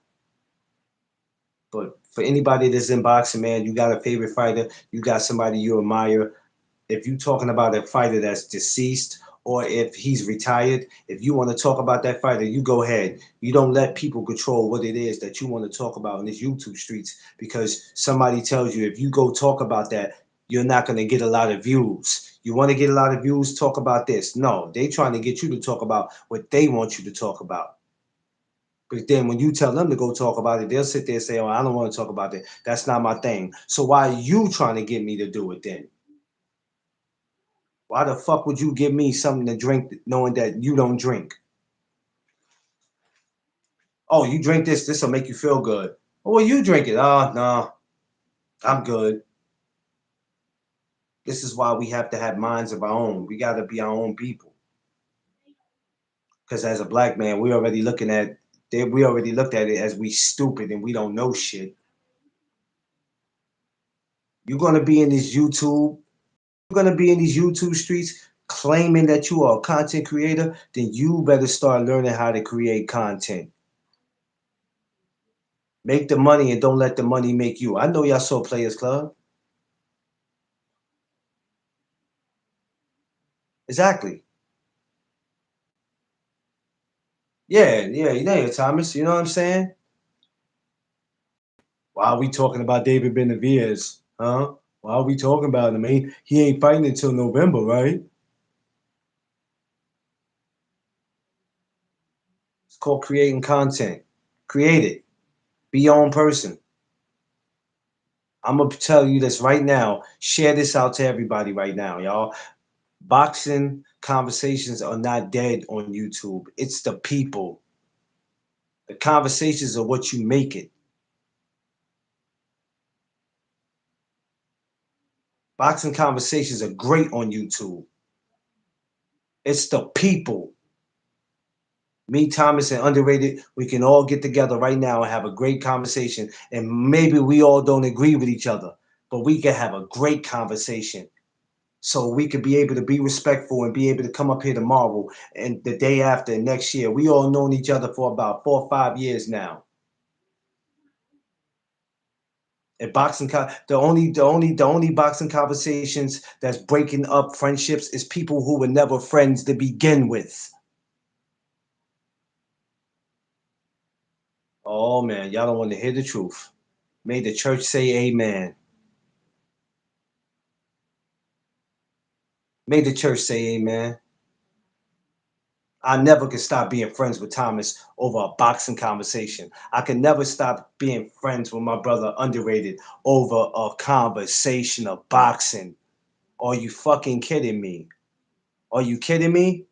But for anybody that's in boxing, man, you got a favorite fighter, you got somebody you admire. If you're talking about a fighter that's deceased or if he's retired, if you want to talk about that fighter, you go ahead. You don't let people control what it is that you want to talk about in these YouTube streets because somebody tells you if you go talk about that, you're not going to get a lot of views. You want to get a lot of views, talk about this. No, they trying to get you to talk about what they want you to talk about. But then when you tell them to go talk about it, they'll sit there and say, "Oh, I don't want to talk about that. That's not my thing." So why are you trying to get me to do it then? Why the fuck would you give me something to drink knowing that you don't drink? Oh, you drink this, this will make you feel good. Oh, well, you drink it. Oh, no, I'm good. This is why we have to have minds of our own. We got to be our own people. Because as a black man, we already looked at it as we stupid and we don't know shit. You're gonna be in this YouTube. You're gonna be in these YouTube streets claiming that you are a content creator. Then you better start learning how to create content. Make the money and don't let the money make you. I know y'all saw Players Club. Exactly. Yeah, yeah, you know, Thomas. You know what I'm saying? Why are we talking about David Benavidez? Huh? Why are we talking about him? He ain't fighting until November, right? It's called creating content. Create it. Be your own person. I'm gonna tell you this right now. Share this out to everybody right now, y'all. Boxing conversations are not dead on YouTube. It's the people. The conversations are what you make it. Boxing conversations are great on YouTube. It's the people. Me, Thomas, and Underrated, we can all get together right now and have a great conversation. And maybe we all don't agree with each other, but we can have a great conversation. So we could be able to be respectful and be able to come up here tomorrow and the day after and next year. We all known each other for about 4 or 5 years now. And the only boxing conversations that's breaking up friendships is people who were never friends to begin with. Oh man, y'all don't want to hear the truth. May the church say amen. May the church say amen. I never could stop being friends with Thomas over a boxing conversation. I can never stop being friends with my brother Underrated over a conversation of boxing. Are you fucking kidding me? Are you kidding me?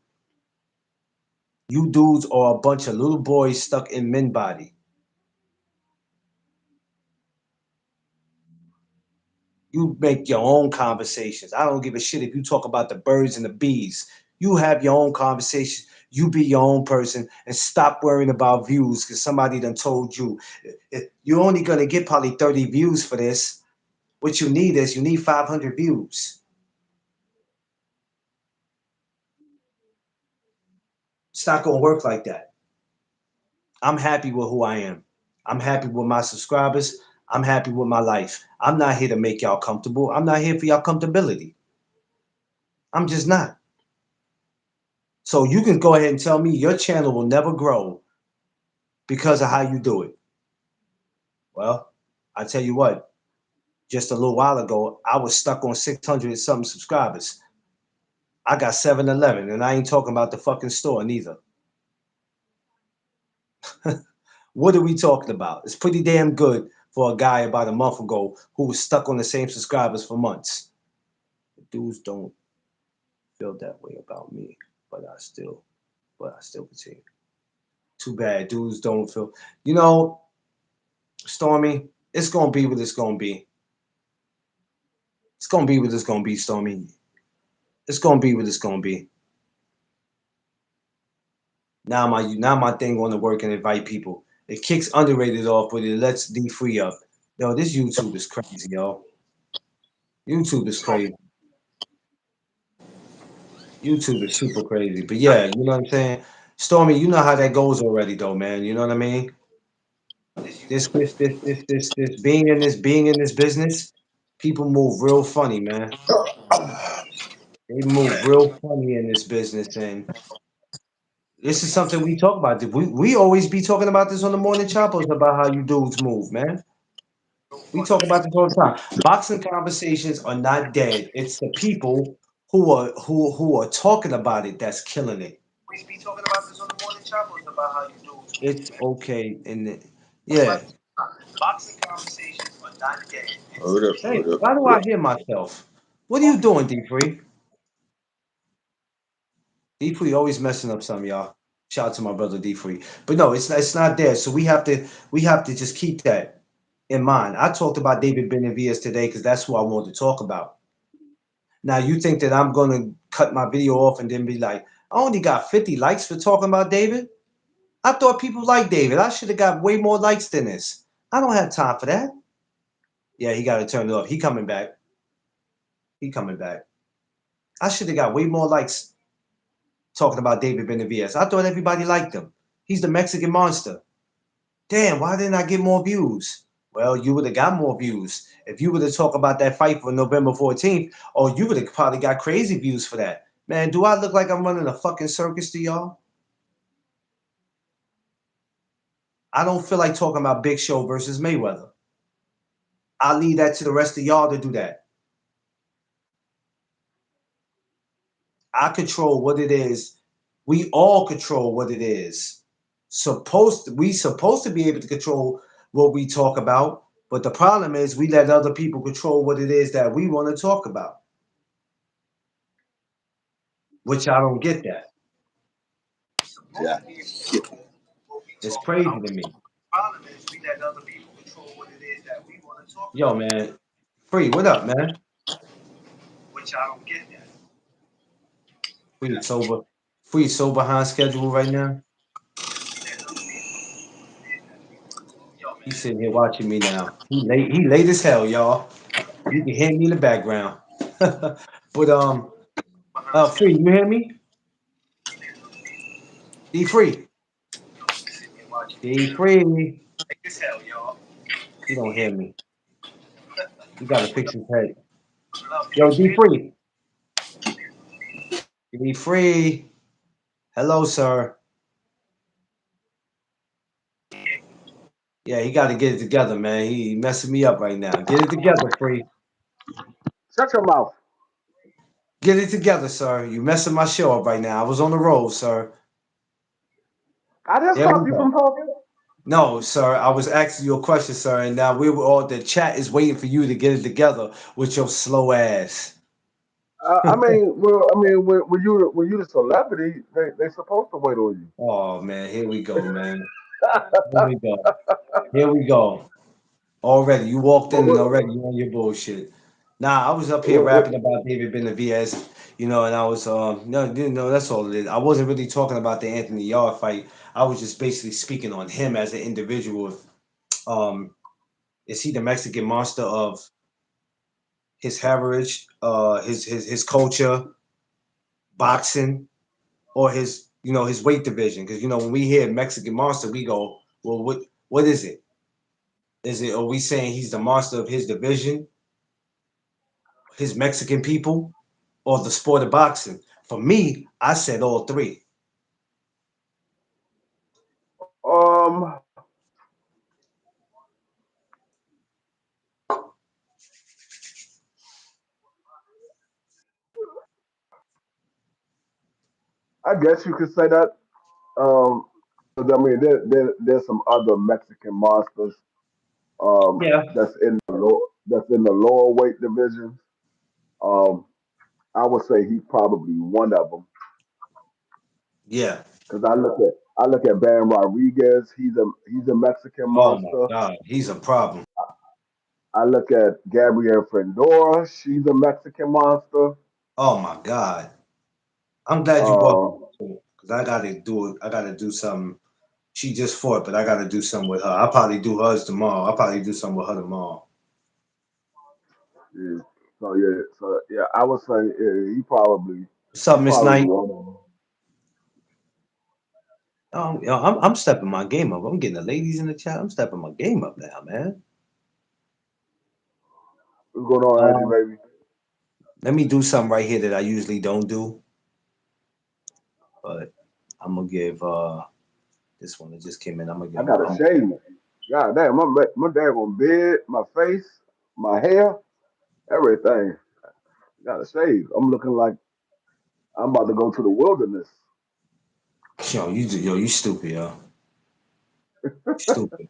You dudes are a bunch of little boys stuck in men body. You make your own conversations. I don't give a shit if you talk about the birds and the bees. You have your own conversation. You be your own person and stop worrying about views because somebody done told you you're only gonna get probably 30 views for this. What you need is you need 500 views. It's not gonna work like that. I'm happy with who I am. I'm happy with my subscribers. I'm happy with my life. I'm not here to make y'all comfortable. I'm not here for y'all comfortability. I'm just not. So you can go ahead and tell me your channel will never grow because of how you do it. Well, I tell you what, just a little while ago, I was stuck on 600 and something subscribers. I got 711, and I ain't talking about the fucking store neither. What are we talking about? It's pretty damn good for a guy about a month ago who was stuck on the same subscribers for months. Dudes don't feel that way about me, but I still continue. Too bad dudes don't feel. You know, Stormy, it's gonna be what it's gonna be. It's gonna be what it's gonna be, Stormy. It's gonna be what it's gonna be. Now my thing want to work and invite people. It kicks Underrated off, but it lets D free up. Yo, this YouTube is crazy, yo. YouTube is crazy. YouTube is super crazy. But yeah, you know what I'm saying? Stormy, you know how that goes already though, man. You know what I mean? This being in this business, people move real funny, man. They move real funny in this business, and this is something we talk about. We always be talking about this on the morning choppers about how you dudes move, man. We talk about this all the time. Boxing conversations are not dead. It's the people who are talking about it that's killing it. We be talking about this on the morning choppers about how you dudes. It's okay, and yeah. Boxing conversations are not dead. Hold up, Hey, hold up, why do hold I up. hear myself? What are you doing, D3? D3 always messing up some, y'all. Shout out to my brother D3. But no, it's not there. So we have to just keep that in mind. I talked about David Benavides today because that's who I wanted to talk about. Now you think that I'm gonna cut my video off and then be like, I only got 50 likes for talking about David? I thought people liked David. I should have got way more likes than this. I don't have time for that. Yeah, he got to turn it off. He coming back. He coming back. I should have got way more likes talking about David Benavides. I thought everybody liked him. He's the Mexican monster. Damn, why didn't I get more views? Well, you would have got more views. If you would have talked about that fight for November 14th, or you would have probably got crazy views for that. Man, do I look like I'm running a fucking circus to y'all? I don't feel like talking about Big Show versus Mayweather. I'll leave that to the rest of y'all to do that. I control what it is. We all control what it is. We supposed to be able to control what we talk about, but the problem is we let other people control what it is that we want to talk about, which I don't get that. Yeah. It's crazy to me. Problem is we let other people control what it is that we want to talk Yo, about, man. Free, what up, man? which I don't get that. Free sober. Free so behind schedule right now. Let other people control what it is that we want to talk. Yo, He's man. sitting here watching me now. He late as hell, y'all. You can hear me in the background. But Behind free, schedule. you hear me? Let other people. Be free. Yo, sitting here watching me Be now. free. Like this hell, y'all. He don't hear me. He gotta What fix up? his head. What up? Can Yo, you be hear free. Be free. Hello, sir. me? Yeah, he got to get it together, man. He messing me up right now. Get it together, free. Shut your mouth. Get it together, sir. You messing my show up right now. I was on the road, sir. I didn't There we stop you go. from talking. No, sir. I was asking you a question, sir, and now we were all the chat is waiting for you to get it together with your slow ass. When you the celebrity, they supposed to wait on you. Oh man, here we go, man. Here we go. Here we go. Already, you walked What, in and what, already you on your bullshit. Nah, I was up here what, rapping about David Benavidez, and I was no, that's all it is. I wasn't really talking about the Anthony Yard fight. I was just basically speaking on him as an individual. Um, is he the Mexican monster of his heritage, his culture, boxing, or his his weight division? Because when we hear Mexican monster, we go, well, what is it? Is it are we saying he's the monster of his division, his Mexican people, or the sport of boxing? For me, I said all three. um, I guess you could say that. Um, 'Cause, I mean, there's some other Mexican monsters. Yeah, That's in the lower weight divisions. Um, I would say he's probably one of them. yeah. Because I look at Ban Rodriguez. He's a Mexican Oh my monster. God, he's a problem. I look at Gabrielle Frendora. She's a Mexican monster. Oh my God, I'm glad you brought Um, that up because I gotta do it. I gotta do something. She just fought, but I gotta do something with her. I'll probably do hers tomorrow. I'll probably do something with her tomorrow. yeah. So yeah, I would say yeah, What's up, he Miss probably Knight? one of them. I'm stepping my game up. I'm getting the ladies in the chat. I'm stepping my game up now, man. What's going on, Andy, Um, baby? Let me do something right here that I usually don't do, but I'm gonna give this one that just came in. I'm gonna give I him. got a shave. God damn, my daggone beard, my face, my hair, everything. Got a shave. I'm looking like I'm about to go to the wilderness. You stupid, yo. Stupid.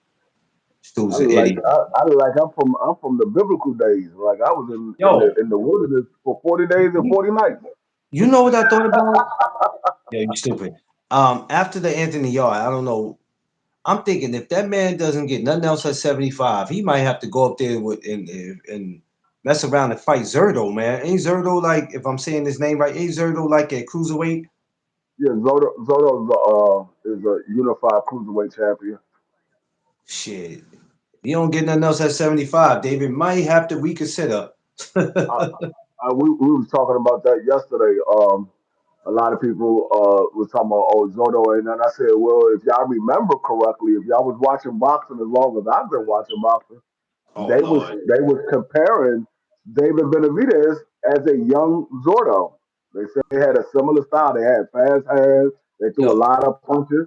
Stu's I an look like idiot. I look like I'm from the biblical days. Like I was in the Yo, in the wilderness for 40 days and you, 40 nights. you know what I thought about? Yeah, you stupid. After the Anthony Yard, I don't know. I'm thinking if that man doesn't get nothing else at 75, he might have to go up there and mess around and fight Zerdo, man. Ain't Zerdo like, if I'm saying his name right, ain't Zerdo like at cruiserweight? Yeah, Zoto is a unified cruiserweight champion. Shit. If he don't get nothing else at 75, David might have to reconsider. I, we was talking about that yesterday. A lot of people was talking about Zoto, and then I said, well, if y'all remember correctly, if y'all was watching boxing as long as I've been watching boxing, Oh they was Lord. they was comparing David Benavidez as a young Zordo. They said they had a similar style. They had fast hands. They threw a Yo, lot of punches.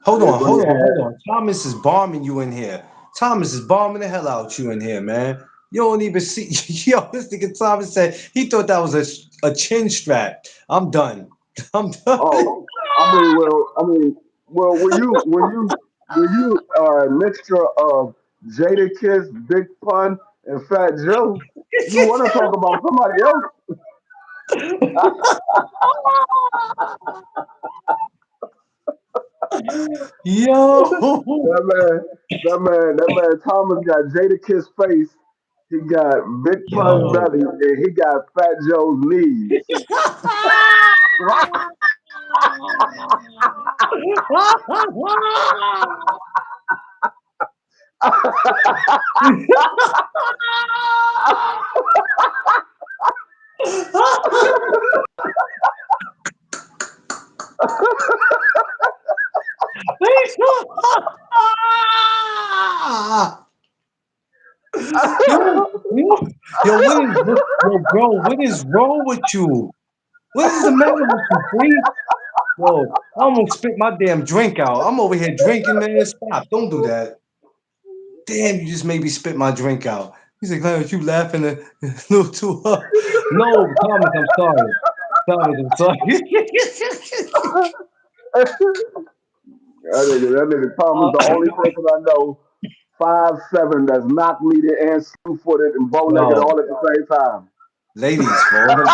hold Then on, then hold you on, hold had on. Thomas is bombing you in here. Thomas is bombing the hell out you in here, man. You don't even see. Yo, this nigga Thomas said he thought that was a chin strap. I'm done. I'm done. oh, well, when you are a mixture of Jada Kiss, Big Pun, and Fat Joe, you want to talk about somebody else? Yo. That man Thomas got Jada Kiss face. He got Big Pun's Yo. belly, and he got Fat Joe's knees. Yo, yo, yo, bro, what is wrong with you? What is the matter with you, please? Yo, I almost spit my damn drink out. I'm over here drinking, man. Stop. Don't do that. Damn, you just made me spit my drink out. He's like, Clarence, you laughing a little too hard. No, Thomas, I'm sorry. Thomas, I'm sorry. That nigga Thomas, the only person I know, 5'7", that's knock kneed and slew footed and bow legged Yo, all at the same time. ladies, for all the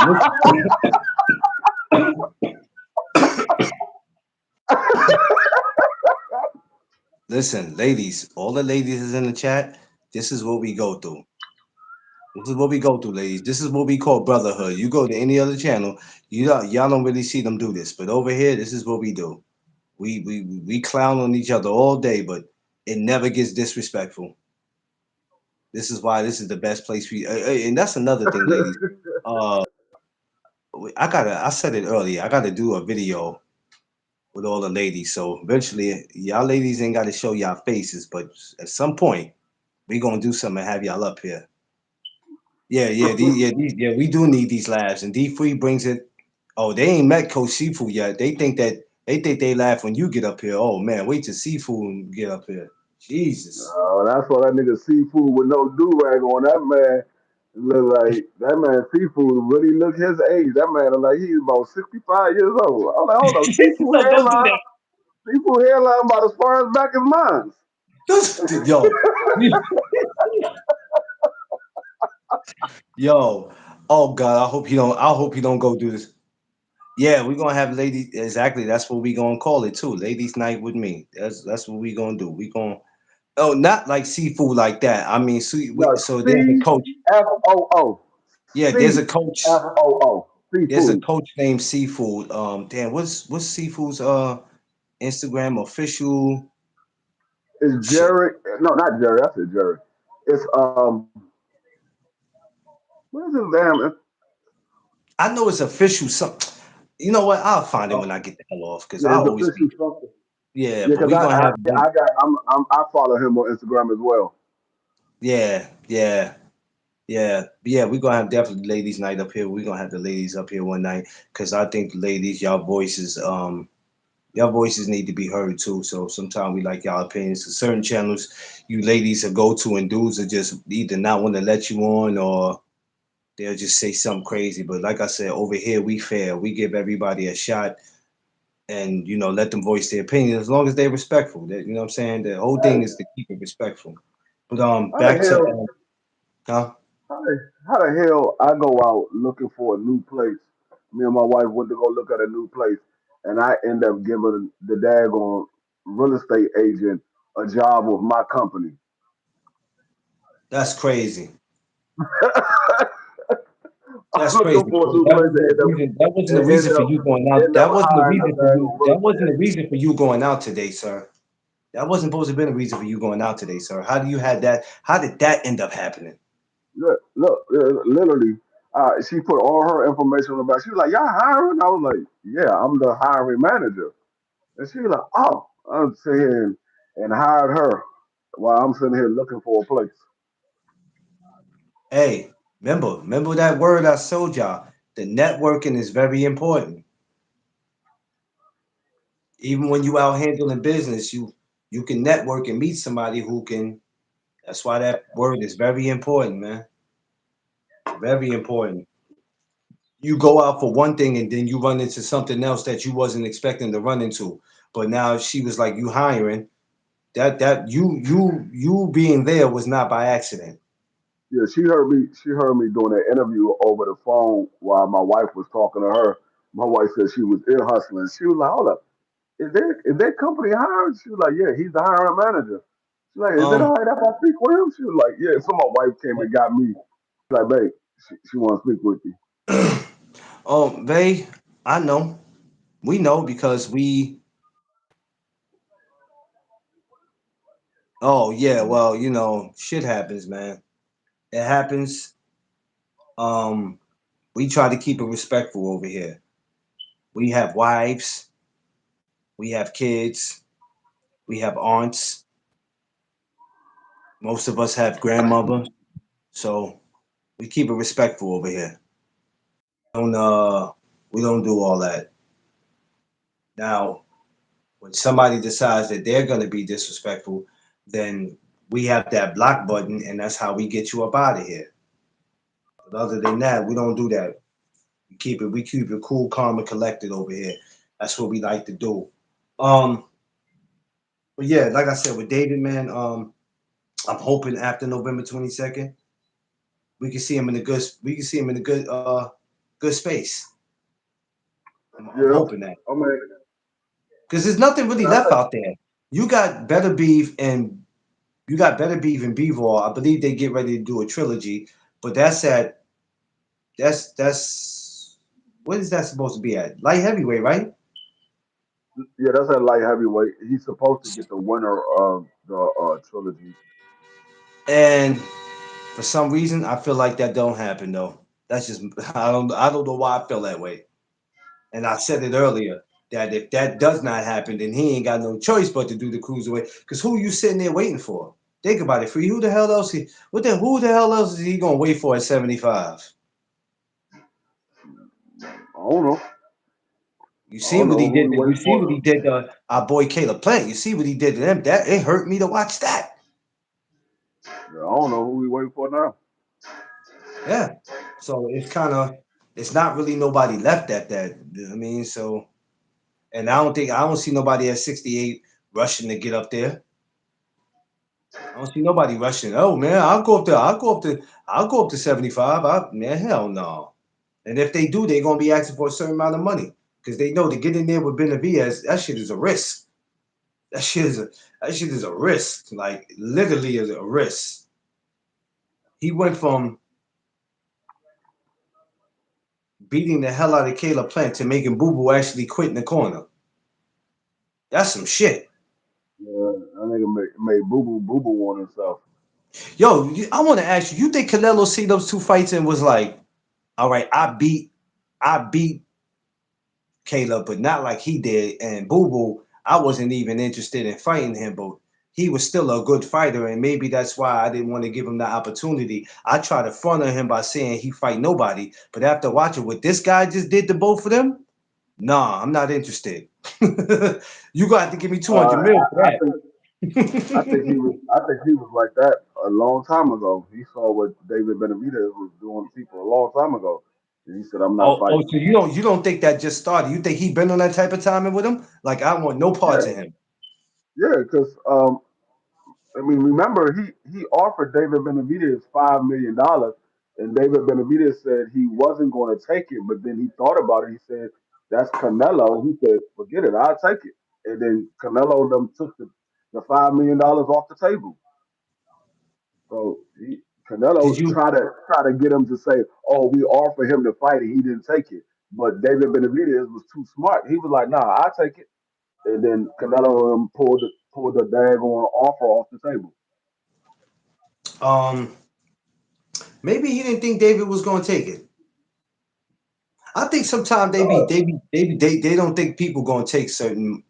listen, ladies, all the ladies is in the chat. This is what we go through. This is what we go through, ladies. This is what we call brotherhood. You go to any other channel, y'all don't really see them do this, but over here, this is what we do. We clown on each other all day, but it never gets disrespectful. This is why this is the best place we. And that's another thing, ladies. Uh, I said it earlier. I gotta do a video with all the ladies. So eventually, y'all ladies ain't gotta show y'all faces, but at some point, we gonna do something and have y'all up here. Yeah. We do need these laughs, and D Free brings it. Oh, they ain't met Coach Seafood yet. They think they laugh when you get up here. Oh man, wait till Seafood get up here. Jesus. That's why that nigga seafood with no do rag on. That man look like that man seafood really look his age. That man look like he's about 65 years old. I'm like, hold on, seafood No, don't do hairline, seafood hairline about as far as back as mine. that. Yo, yo. Oh God, I hope he don't. I hope he don't go do this. Yeah, we're gonna have ladies. Exactly. That's what we gonna call it too. Ladies' night with me. That's what we gonna do. We gonna. Oh, not like seafood like that. I mean, No, so there's a coach. CFOO. Yeah, CFOO. there's a Seafood. coach named Seafood. Damn, what's Seafood's Instagram official It's shit? Jerry. No, not Jerry. I said Jerry. It's what is his damn? I know it's official. Some, you know what? I'll find it when I get the hell off because Yeah, I it's always official be. something. Yeah, Yeah, but because we gonna have. I got I follow him on Instagram as well. Yeah. We're gonna have definitely ladies' night up here. We're gonna have the ladies up here one night because I think ladies, y'all voices need to be heard too. So sometimes we like y'all opinions. So certain channels, you ladies will go to and dudes are just either not want to let you on or they'll just say something crazy. But like I said, over here we fair. We give everybody a shot and let them voice their opinion as long as they're respectful. That you know what I'm saying? The whole thing is to keep it respectful. But How the back to hell? huh? How the hell I go out looking for a new place? Me and my wife went to go look at a new place, and I end up giving the daggone real estate agent a job with my company. That's crazy. I'm That's looking crazy. for a So new that place wasn't and the reason. That wasn't the reason for you going out. end up That wasn't the hiring a reason for you. daggone real That estate wasn't the agent. reason for you going out today, sir. That wasn't supposed to have been a reason for you going out today, sir. How do you had that? How did that end up happening? Look, literally, she put all her information about. She was like, "Y'all hiring?" I was like, "Yeah, I'm the hiring manager." And she was like, "Oh," I'm saying, and hired her while I'm sitting here looking for a place. Hey, remember that word I told y'all. The networking is very important. Even when you out handling business, you can network and meet somebody who can. That's why that word is very important, man. Very important. You go out for one thing and then you run into something else that you wasn't expecting to run into. But now she was like, you hiring. That you being there was not by accident. Yeah, She heard me doing an interview over the phone while my wife was talking to her. My wife said she was ear hustling. She was like, "Hold up." is their company hiring? She was like, yeah, he's the hiring manager. She's like, is it Um, all right if I speak with him? She was like, yeah. So my wife came and got me. She's like, babe, she wants to speak with you. oh, they, I know, we know because we. Oh yeah, well, shit happens, man. It happens. Um, we try to keep it respectful over here. We have wives, we have kids, we have aunts. Most of us have grandmother, so we keep it respectful over here. Don't we don't do all that. Now, when somebody decides that they're gonna be disrespectful, then we have that block button, and that's how we get you up out of here. But other than that, we don't do that. We keep it cool, calm, and collected over here. That's what we like to do. Um, but yeah, like I said, with David, man, I'm hoping after November 22nd, we can see him in a good space. I'm Yeah, hoping that. I mean, Because there's nothing really yeah, left out there. You got better beef and you got better beef and Bevor. I believe they get ready to do a trilogy, but that's what is that supposed to be at? Light heavyweight, right? yeah, that's at light heavyweight. He's supposed to get the winner of the trilogy. And for some reason, I feel like that don't happen though. That's just I don't know why I feel that way. And I said it earlier that if that does not happen, then he ain't got no choice but to do the cruiserweight. Because who you sitting there waiting for? Think about it. Free. Who the hell else? Who the hell else is he gonna wait for at 75? I don't know. You I see don't what know he who did. he You waiting see what he for. did to our boy Caleb Plant. You see what he did to them. That it hurt me to watch that. Yeah, I don't know who he waiting for now. Yeah. So it's not really nobody left at that. You know what I mean, so and I don't see nobody at 68 rushing to get up there. I don't see nobody rushing. Oh man, I'll go up to 75. Man, hell no. And if they do, they're gonna be asking for a certain amount of money. Because they know to get in there with Benavidez, that shit is a risk. That shit is a that shit is a risk. Like literally is a risk. He went from beating the hell out of Caleb Plant to making Boo Boo actually quit in the corner. That's some shit. Yeah, I think it made boo boo on himself. Yo, I want to ask you. You think Canelo see those two fights and was like, "All right, I beat Caleb, but not like he did." And Boo Boo, I wasn't even interested in fighting him, but he was still a good fighter, and maybe that's why I didn't want to give him the opportunity. I tried to front on him by saying he fight nobody, but after watching what this guy just did to both of them, nah, I'm not interested. You got to give me 200 mil for I think that. I think he was like that a long time ago. He saw what David Benavidez was doing to people a long time ago, and he said, "I'm not Oh, fighting." so you don't think that just started? You think he been on that type of timing with him? Like I want no parts Yeah, of him. yeah, because I mean, remember he offered David Benavidez $5 million, and David Benavidez said he wasn't going to take it, but then he thought about it. He said, "That's Canelo." He said, "Forget it, I'll take it." And then Canelo and them took the $5 million off the table. So Did Canelo you? try to get him to say, "Oh, we offered him to fight, and he didn't take it." But David Benavidez was too smart. He was like, "Nah, I take it." And then Canelo pulled the daggone offer off the table. Um, maybe he didn't think David was going to take it. I think sometimes they don't think people going to take certain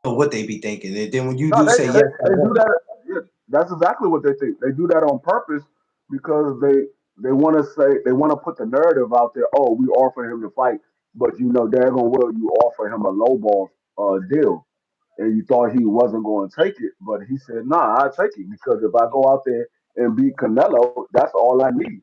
or what they be thinking, and then when you No, do say yes, I they do want. that. Yeah, that's exactly what they think. They do that on purpose because they want to say they want to put the narrative out there. Oh, we offer him to fight, but daggone well, you offer him a lowball deal, and you thought he wasn't going to take it, but he said, "Nah, I take it because if I go out there and beat Canelo, that's all I need.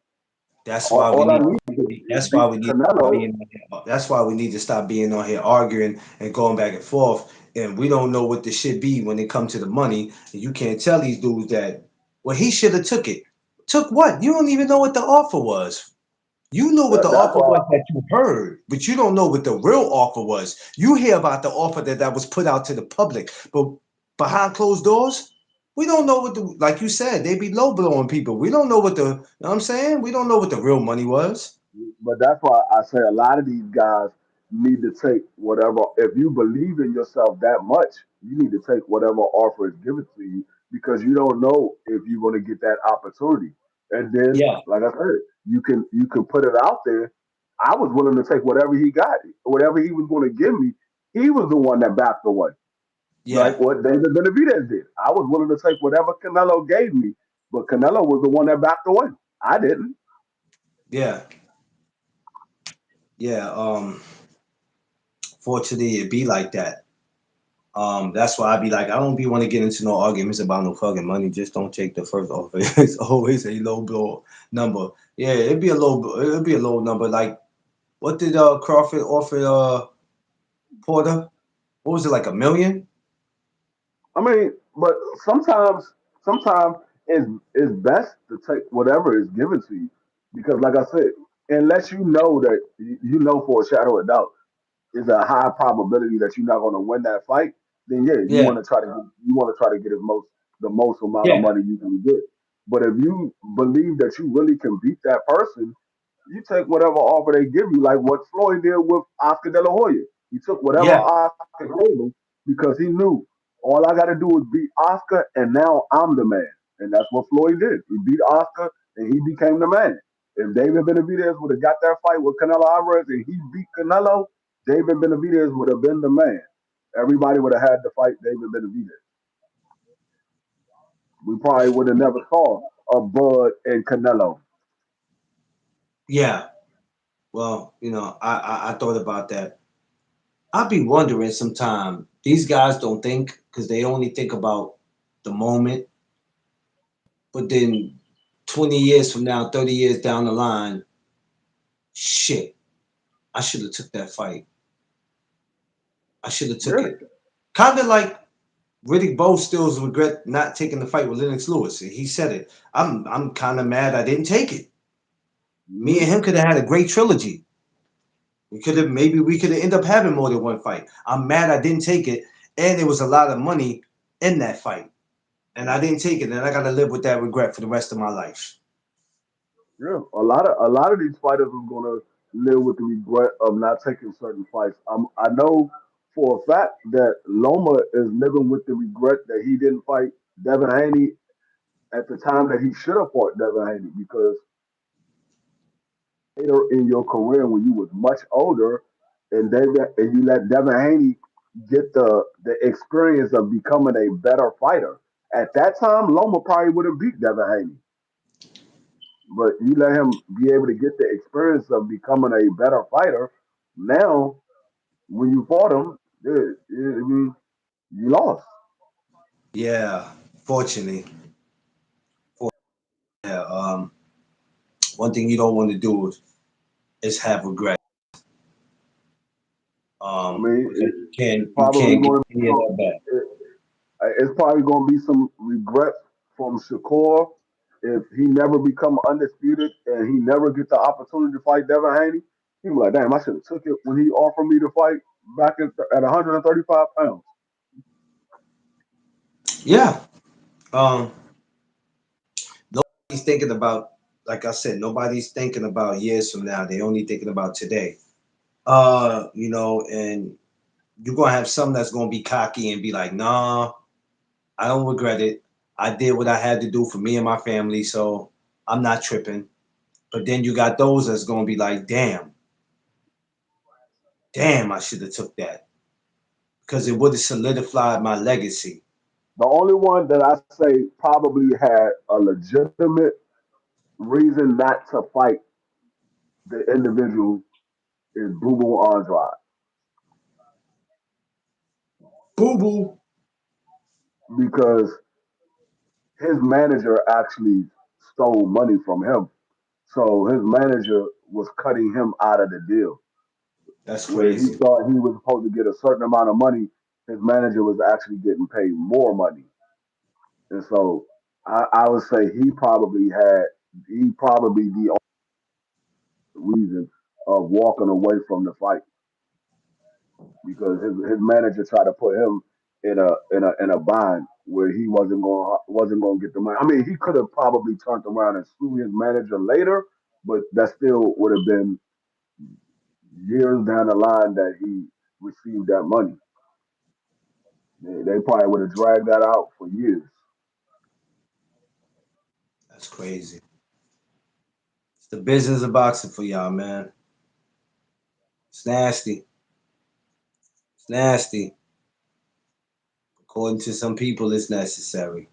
That's why we All I need. need is That's beat why we need to stop Canelo." being. That's why we need to stop being on here arguing and going back and forth. And we don't know what the shit be when it comes to the money. And you can't tell these dudes that. Well, he should have took it. Took what? You don't even know what the offer was. You know what the That's offer why. was that you heard, but you don't know what the real offer was. You hear about the offer that was put out to the public, but behind closed doors, we don't know what the like you said, they be low blowing people. We don't know what the you know what I'm saying? We don't know what the real money was. But that's why I say a lot of these guys need to take whatever. If you believe in yourself that much, you need to take whatever offer is given to you because you don't know if you're going to get that opportunity. And then, Yeah, like I said, you can put it out there. I was willing to take whatever he got, whatever he was going to give me. He was the one that backed away, like yeah, what David Benavidez did. I was willing to take whatever Canelo gave me, but Canelo was the one that backed away. I didn't. yeah, yeah. Fortunately it be like that. That's why I be like, I don't be want to get into no arguments about no fucking money. Just don't take the first offer. It's always a low blow number. Yeah, it'd be a low number. Like what did Crawford offer Porter? What was it like 1 million? I mean, but sometimes it's best to take whatever is given to you because, like I said, unless you know that you know for a shadow of doubt is a high probability that you're not going to win that fight, then yeah, Yeah, you want to try to get the most amount of yeah, money you can get. But if you believe that you really can beat that person, you take whatever offer they give you, like what Floyd did with Oscar De La Hoya. He took whatever yeah, Oscar gave him because he knew all I got to do is beat Oscar, and now I'm the man. And that's what Floyd did. He beat Oscar, and he became the man. If David Benavidez would have got that fight with Canelo Alvarez and he beat Canelo, David Benavidez would have been the man. Everybody would have had to fight David Benavidez. We probably would have never saw a Bud and Canelo. yeah. Well, I thought about that. I be wondering sometimes these guys don't think because they only think about the moment, but then 20 years from now, 30 years down the line, shit, I should have took that fight. I should have took Yeah. it. Kind of like Riddick Bowe still regret not taking the fight with Lennox Lewis. He said it. I'm kind of mad I didn't take it. Me and Mhm. him could have had a great trilogy. We could have ended up having more than one fight. I'm mad I didn't take it, and there was a lot of money in that fight, and I didn't take it, and I got to live with that regret for the rest of my life. Yeah, a lot of these fighters are gonna live with the regret of not taking certain fights. I know for a fact that Loma is living with the regret that he didn't fight Devin Haney at the time that he should have fought Devin Haney because later in your career when you was much older and you let Devin Haney get the experience of becoming a better fighter. At that time, Loma probably would have beat Devin Haney. But you let him be able to get the experience of becoming a better fighter. Now, when you fought him, I mean, you lost. Yeah, fortunately, yeah. One thing you don't want to do is have regret. I mean, Because it's you probably can't get going to be any of that back. it's probably going to be some regrets from Shakur if he never become undisputed and he never get the opportunity to fight Devin Haney. He be like, damn, I should have took it when he offered me to fight back at 135 pounds. Yeah. Um, nobody's thinking about, like I said, nobody's thinking about years from now. They only thinking about today. And you're gonna have some that's gonna be cocky and be like, nah, I don't regret it. I did what I had to do for me and my family, so I'm not tripping. But then you got those that's gonna be like, damn, I should have took that because it would have solidified my legacy. The only one that I say probably had a legitimate reason not to fight the individual is Boo Boo Andrade Boo boo. because his manager actually stole money from him. So his manager was cutting him out of the deal. That's Where he crazy. thought he was supposed to get a certain amount of money, his manager was actually getting paid more money. And so I would say he probably the reason of walking away from the fight because his manager tried to put him in a bind where he wasn't going to get the money. I mean, he could have probably turned around and sued his manager later, but that still would have been years down the line that he received that money. They probably would have dragged that out for years. That's crazy. It's the business of boxing for y'all, man. It's nasty. It's nasty. According to some people, it's necessary.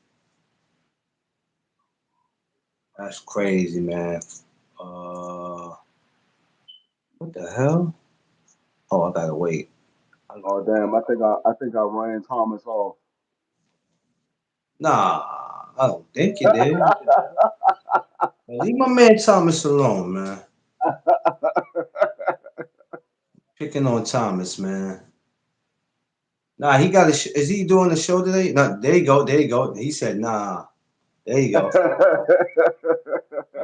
That's crazy, man. Uh, what the hell? Oh, I gotta wait. Oh damn! I think I ran Thomas off. Nah, I don't think you did. Leave my man Thomas alone, man. Picking on Thomas, man. Nah, he got a. Is he doing a show today? No, there you go. There you go. He said, nah. There you go.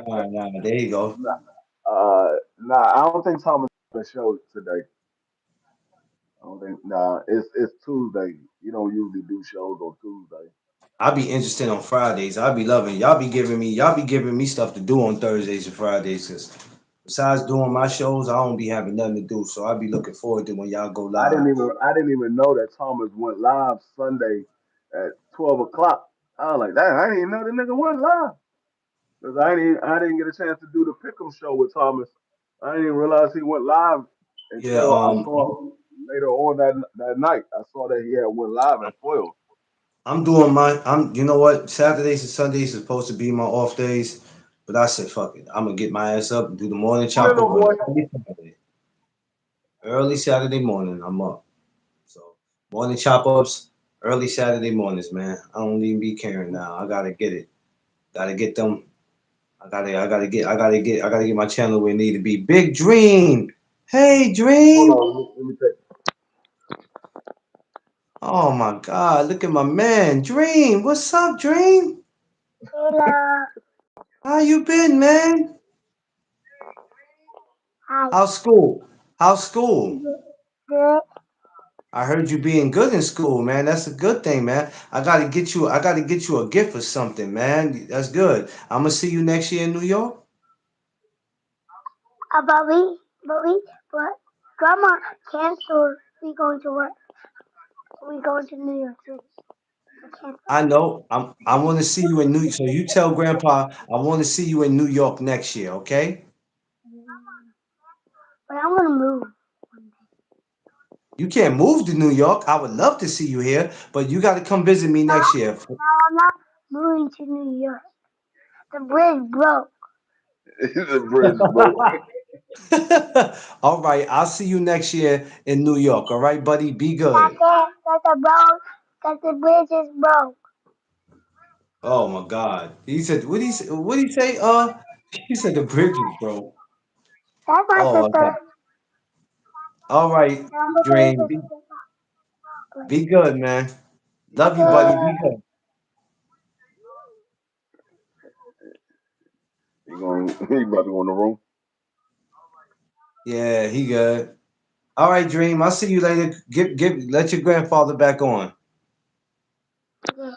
Nah, nah. There you go. Nah, I don't think Thomas has a show today. I don't think. Nah, it's Tuesday. You don't usually do shows on Tuesday. I be interested on Fridays. I be loving y'all be giving me stuff to do on Thursdays and Fridays. Cause besides doing my shows, I don't be having nothing to do. So I be looking forward to when y'all go I didn't live. even I didn't even know that Thomas went live Sunday at 12 o'clock. I was like, damn, I didn't even know the nigga went live because I didn't get a chance to do the Pick'em show with Thomas. I didn't even realize he went live Yeah, until I saw later on that night. I saw that he had went live at 12. I'm doing my. You know what? Saturdays and Sundays is supposed to be my off days, but I said fuck it. I'm gonna get my ass up and do the morning What chop little up on boy? early Saturday. Early Saturday morning, I'm up. So morning chop ups, early Saturday mornings, man. I don't even be caring now. I gotta get it. Gotta get them. I gotta get my channel where it need to be. Big Dream. Hey Hold Dream. on, let me take. Oh my God, look at my man. Dream. What's up, Dream? Hello. How you been, man? Hi. How's school? How's school? Good. I heard you being good in school, man. That's a good thing, man. I gotta get you a gift or something, man. That's good. I'm gonna see you next year in New York. But Grandma canceled. We going to work. We going to New York City. We canceled. I know. I want to see you in New. So you tell Grandpa I want to see you in New York next year, okay? But I'm gonna move. You can't move to New York. I would love to see you here, but you got to come visit me No, next year. no, I'm not moving to New York. The bridge broke. The bridge is broke. All right, I'll see you next year in New York. All right, buddy, be good. That the bridge is broke. Oh my God, he said, what he say? What he say? He said the bridge is broke. That's my Oh my God. sister. All right, I'm the Dream, bridge be, is be good, man. Love you, buddy. okay. Be good. He about to go in the room. Yeah, he good. All right, Dream. I'll see you later. Let your grandfather back on. Yeah.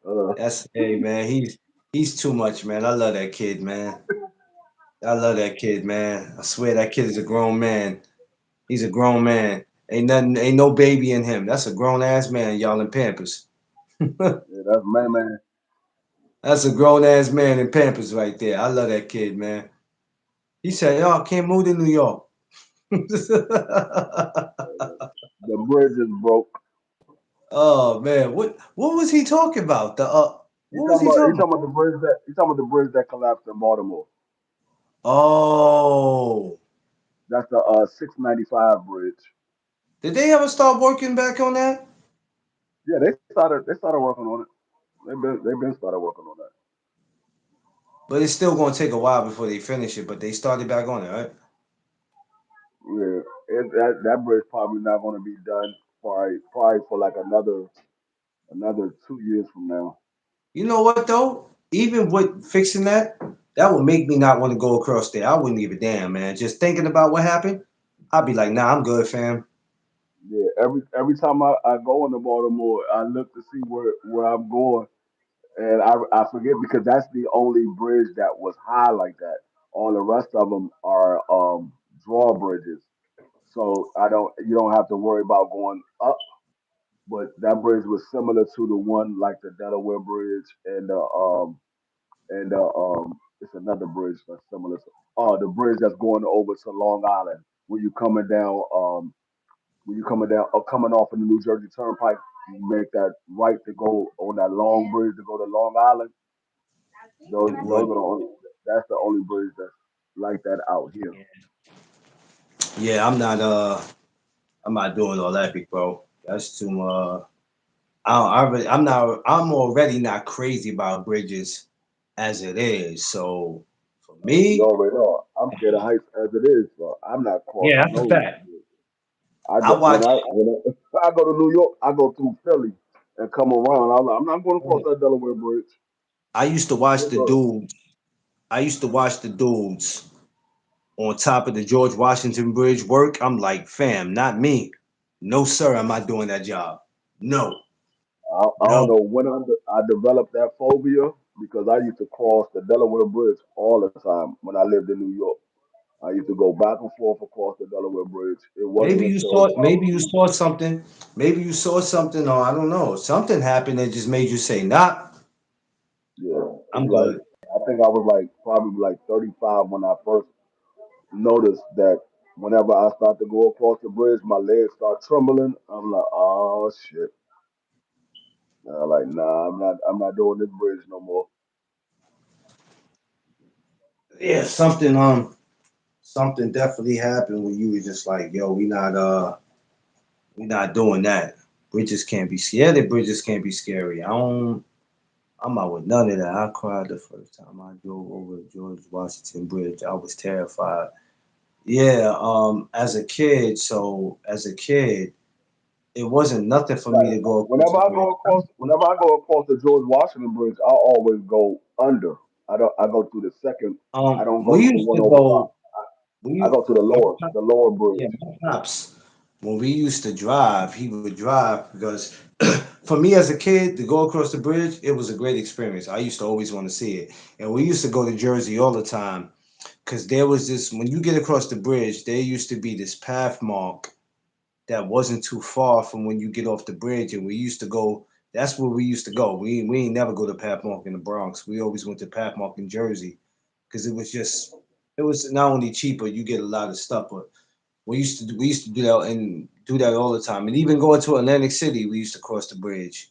Uh, That's hey man. He's too much, man. I love that kid, man. I love that kid, man. I swear that kid is a grown man. He's a grown man. Ain't no baby in him. That's a grown ass man, y'all in Pampers. yeah, that's man. That's a grown ass man in Pampers right there. I love that kid, man. He said, "Yo, I can't move to New York." The bridge is broke. Oh man, what was he talking about? The He what was talking he about he talking talking about? about the bridge that he talking about the bridge that collapsed in Baltimore. Oh, That's the 695 bridge. did they ever start working back on that? Yeah, they started working on it. They've been started working on that. But it's still gonna take a while before they finish it. But they started back on it, right? Yeah, that bridge probably not going to be done probably for like another 2 years from now. You know what though? even with fixing that, that would make me not want to go across there. I wouldn't give a damn, man. Just thinking about what happened, I'd be like, nah, I'm good, fam. Yeah, every time I go into Baltimore, I look to see where I'm going, and I forget because that's the only bridge that was high like that. All the rest of them are drawbridges, so I don't you don't have to worry about going up. But that bridge was similar to the one like the Delaware Bridge and it's another bridge that's similar to the bridge that's going over to Long Island when you coming down when you coming down or coming off of the New Jersey Turnpike, you make that right to go on that long bridge to go to Long Island. Those It those would. are the only that's the only bridge that's like that out here. Yeah, I'm not doing all that, big bro. That's too I'm not. I'm already not crazy about bridges as it is. So for You me, already know I'm scared of heights as it is, so I'm not yeah, crossing that's a no. fact. I When watch. I go to New York, I go through Philly and come around. I'm not going to cross that Delaware Bridge. I used to watch Yes, the sir. dudes. I used to watch the dudes on top of the George Washington Bridge work. I'm like, fam, not me. No, sir, I'm not doing that job. No, I don't no. know when I developed that phobia because I used to cross the Delaware Bridge all the time when I lived in New York. I used to go back and forth across the Delaware Bridge. It wasn't until Maybe you probably saw something. Maybe you saw something, or I don't know. Something happened that just made you say, nah, yeah, it's I'm like good. I think I was like probably like 35 when I first noticed that whenever I start to go across the bridge, my legs start trembling. I'm like, oh shit. And I'm like, nah, I'm not doing this bridge no more. Yeah, something definitely happened when you were just like, yo, we not doing that. Bridges can't be scared. The bridges can't be scary. I'm not with none of that. I cried the first time I drove over the George Washington Bridge. I was terrified. Yeah, as a kid, it wasn't nothing for me Like to go across the bridge. whenever I go across the George Washington Bridge, I always go under. I go through the second. I don't go We to the used one to over top. go. I We go to the my lower Yeah, bridge. my pops, when we used to drive, he would drive because for me as a kid to go across the bridge, it was a great experience. I used to always want to see it. And we used to go to Jersey all the time because there was this, when you get across the bridge, there used to be this path mark that wasn't too far from when you get off the bridge. And we used to go, that's where we used to go. We ain't never go to Pathmark in the Bronx. We always went to Pathmark in Jersey because it was not only cheaper, you get a lot of stuff, but we used to do that and do that all the time. And even going to Atlantic City, we used to cross the bridge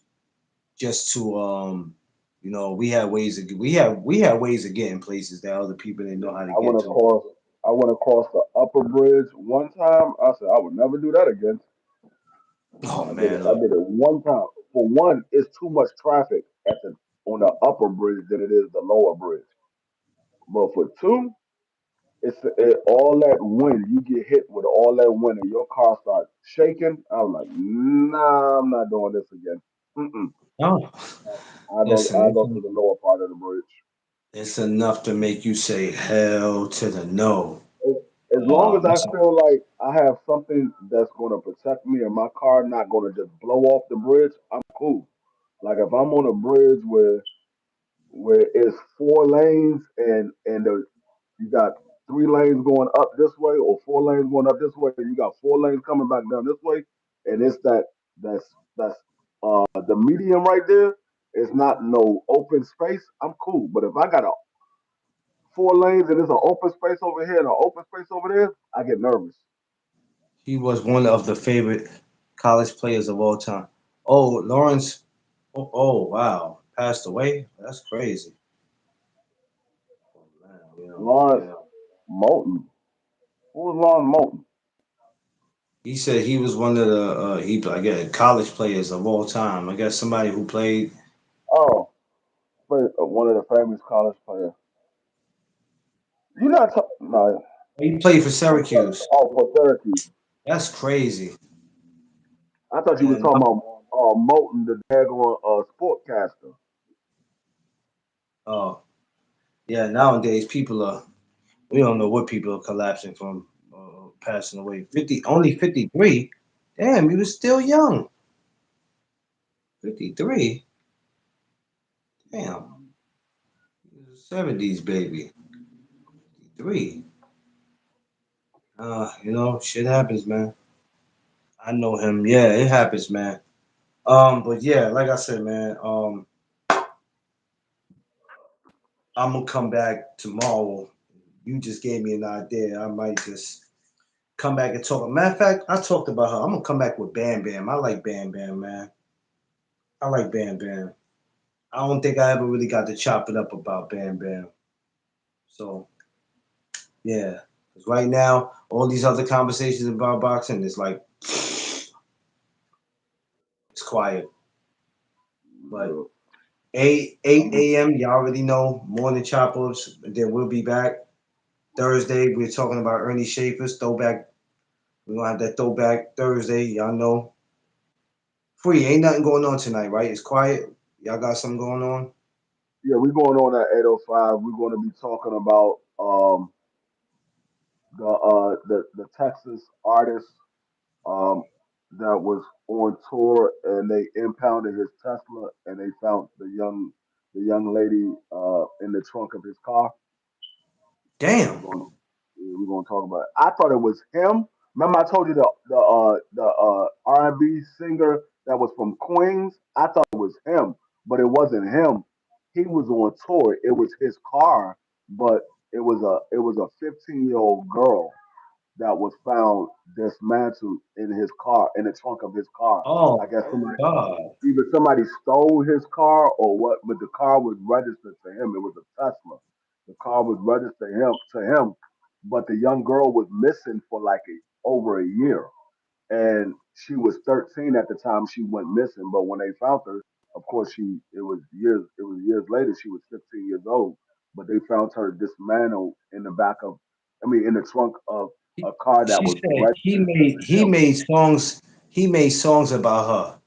just to we had ways of getting places that other people didn't know how to I went get to. across. I went across the upper bridge one time. I said I would never do that again. Oh I did it. man, I look, did it one time. For one, it's too much traffic at the on the upper bridge than it is the lower bridge. But for two, all that wind. You get hit with all that wind, and your car starts shaking. I'm like, nah, I'm not doing this again. Mm-mm. no, listen, I go to the lower part of the bridge. it's enough to make you say hell to the no. As, as long as I Listen, feel like I have something that's going to protect me and my car not going to just blow off the bridge, I'm cool. Like if I'm on a bridge where it's four lanes and you got three lanes going up this way or four lanes going up this way, you got four lanes coming back down this way, and it's that's the medium right there. It's not no open space. I'm cool. But if I got a four lanes and there's an open space over here and an open space over there, I get nervous. he was one of the favorite college players of all time. Oh, Lawrence. Oh, wow, passed away. That's crazy. Oh, man, Lawrence Moulton. Who was Lawrence Moulton? he said he was one of the I guess college players of all time. I guess somebody who played. Oh, one of the famous college players. You not no. He played for Syracuse. Oh, for Syracuse. That's crazy. I thought you was And, talking about Moulton, the daggone sportcaster. Oh, yeah. Nowadays, people are. We don't know what people are collapsing from, passing away. 53. Damn, you was still young. 53. Damn, you was 70s baby. 53. Shit happens, man. I know him. Yeah, it happens, man. But yeah, like I said, man. I'm gonna come back tomorrow. You just gave me an idea. I might just come back and talk. Matter of fact, I talked about her. I'm gonna come back with Bam Bam. I like Bam Bam, man. I like Bam Bam. I don't think I ever really got to chop it up about Bam Bam. So yeah, because right now all these other conversations about boxing is like it's quiet. But Yeah. 8 a.m. You already know morning chop ups. Then we'll be back Thursday. We're talking about Ernie Schaefer's throwback. We're gonna have that throwback Thursday. Y'all know. Free, ain't nothing going on tonight, right? It's quiet. Y'all got something going on? Yeah, we're going on at 8:05. We're going to be talking about the Texas artist um, that was on tour and they impounded his Tesla and they found the young lady in the trunk of his car. We're Damn. going we're going to talk about it. I thought it was him. Remember, I told you the R&B singer that was from Queens. I thought it was him, but it wasn't him. He was on tour. It was his car, but it was a 15-year-old girl that was found dismantled in his car, in the trunk of his car. I Oh guess somebody God. either somebody stole his car or what, but the car was registered to him. It was a Tesla. The car was registered to him, but the young girl was missing for like over a year, and she was 13 at the time she went missing. But when they found her, of course, it was years later. She was 15 years old, but they found her dismantled in the back of, I mean, in the trunk of a car that She was said he registered made to he him. made songs. He made songs about her.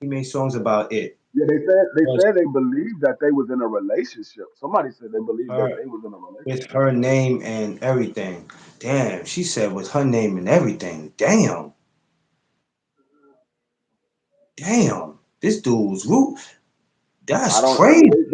He made songs about it. Yeah, they Was said they believed that they was in a relationship. Somebody said they believed that her they was in a with relationship. her name and everything. Damn. She said with her name and everything. Damn. Damn. This dude's root. I That's don't. I mean, crazy.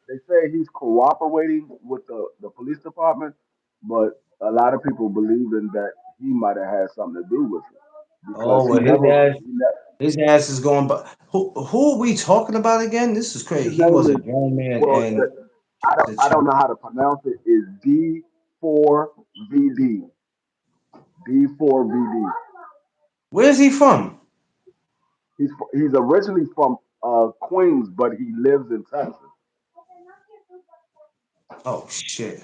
they say he's cooperating with the police department, but a lot of people believing that he might have had something to do with it because Oh well, his ass. he never His ass is going. But who are we talking about again? This is crazy. his He name was a is, grown man well, and I don't the I don't child. know how to pronounce it. Is D4VD. D4VD. Where's he from? He's originally from Queens, but he lives in Texas. Oh shit.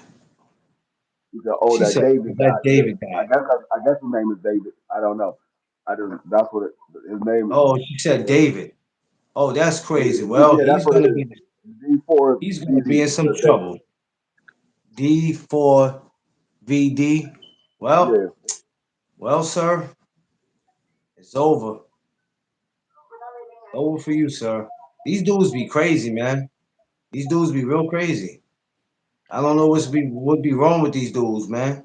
He said, "Oh, She that said David that guy." Yeah, David I guy. guess his name is David. I don't know. I just That's what his name is. Oh, she said David. Oh, that's crazy. Well, Yeah, that's what it is. he's gonna be D4VD. in He some said David. trouble. D4VD. Yeah, Well, sir, it's over. Over for you, sir. These dudes be crazy, man. These dudes be real crazy. I don't know what be wrong with these dudes, man.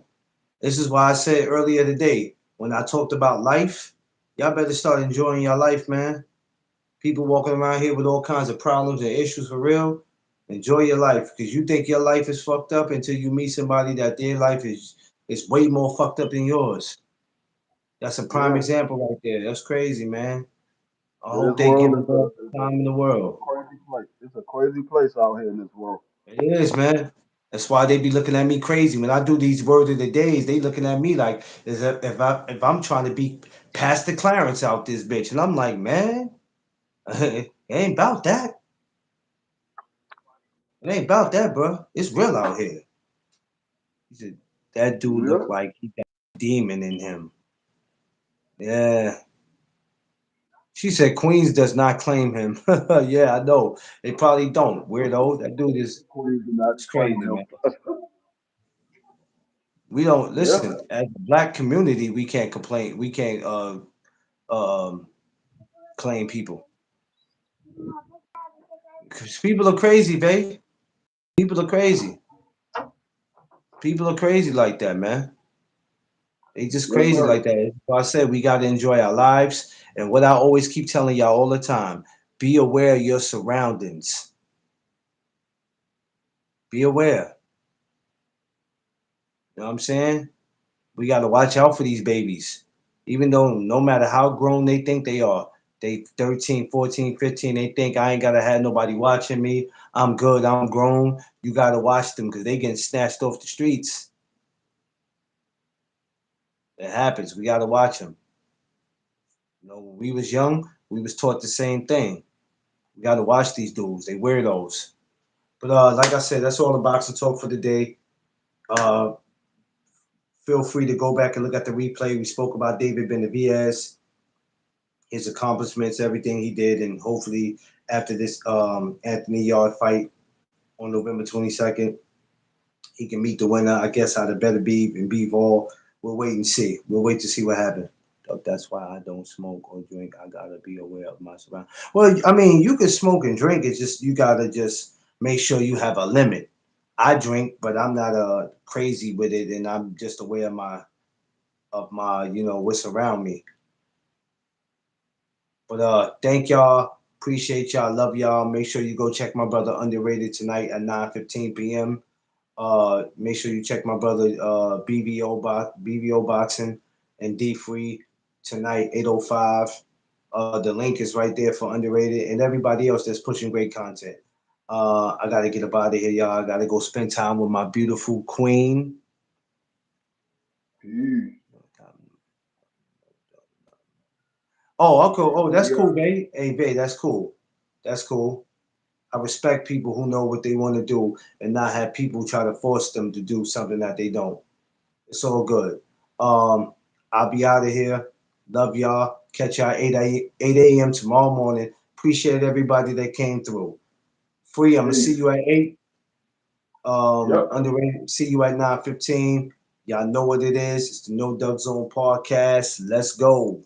This is why I said earlier today when I talked about life, y'all better start enjoying your life, man. People walking around here with all kinds of problems and issues for real. Enjoy your life because you think your life is fucked up until you meet somebody that their life is way more fucked up than yours. That's a prime yeah. example right there. That's crazy, man. I This hope they world give them all the time in the is a world. crazy place. It's a crazy place out here in this world. It is, man. That's why they be looking at me crazy when I do these word of the days. They looking at me like as if I'm trying to be Pastor Clarence out this bitch, and I'm like, man, it ain't about that. It ain't about that, bro. It's real out here. He said that dude Yeah. looked like he got a demon in him. Yeah. She said Queens does not claim him. Yeah, I know. They probably don't. Weirdo. That dude is Queens do not it's claim crazy, him. man. We don't Yeah. listen as a black community. We can't complain. We can't um claim people because people are crazy, babe. People are crazy. People are crazy like that, man. They just Yes, crazy sir. like that. So I said we got to enjoy our lives. And what I always keep telling y'all all the time: be aware of your surroundings. Be aware. You know what I'm saying? We got to watch out for these babies. Even though no matter how grown they think they are, they 13, 14, 15, they think I ain't got to have nobody watching me. I'm good. I'm grown. You got to watch them because they getting snatched off the streets. It happens. We got to watch them. You know, when we was young, we was taught the same thing. We got to watch these dudes. They weirdos. But like I said, that's all the boxing talk for the day. Uh, feel free to go back and look at the replay. We spoke about David Benavidez, his accomplishments, everything he did, and hopefully after this Anthony Yard fight on November 22nd, he can meet the winner. I guess out of Better Be and Bivol. We'll wait and see. We'll wait to see what happens. That's why I don't smoke or drink. I gotta be aware of my surroundings. Well, I mean, you can smoke and drink. It's just you gotta just make sure you have a limit. I drink, but I'm not crazy with it, and I'm just aware of my what's around me. But thank y'all. Appreciate y'all. Love y'all. Make sure you go check my brother Underrated tonight at 9:15 p.m. Make sure you check my brother BVO Boxing and D Free tonight 8:05. The link is right there for Underrated and everybody else that's pushing great content. I gotta get up out of here, y'all. I gotta go spend time with my beautiful queen. Peace. Oh, okay. Hey, Oh, that's Leah. cool, babe. Hey, babe, that's cool. That's cool. I respect people who know what they want to do and not have people try to force them to do something that they don't. It's all good. Um, I'll be out of here. Love y'all. Catch y'all 8 a.m. tomorrow morning. Appreciate everybody that came through. Free, I'm gonna see Peace. you at 8. Yep. Underrated, see you at 9:15. Y'all know what it is. It's the No Dub Zone podcast. Let's go.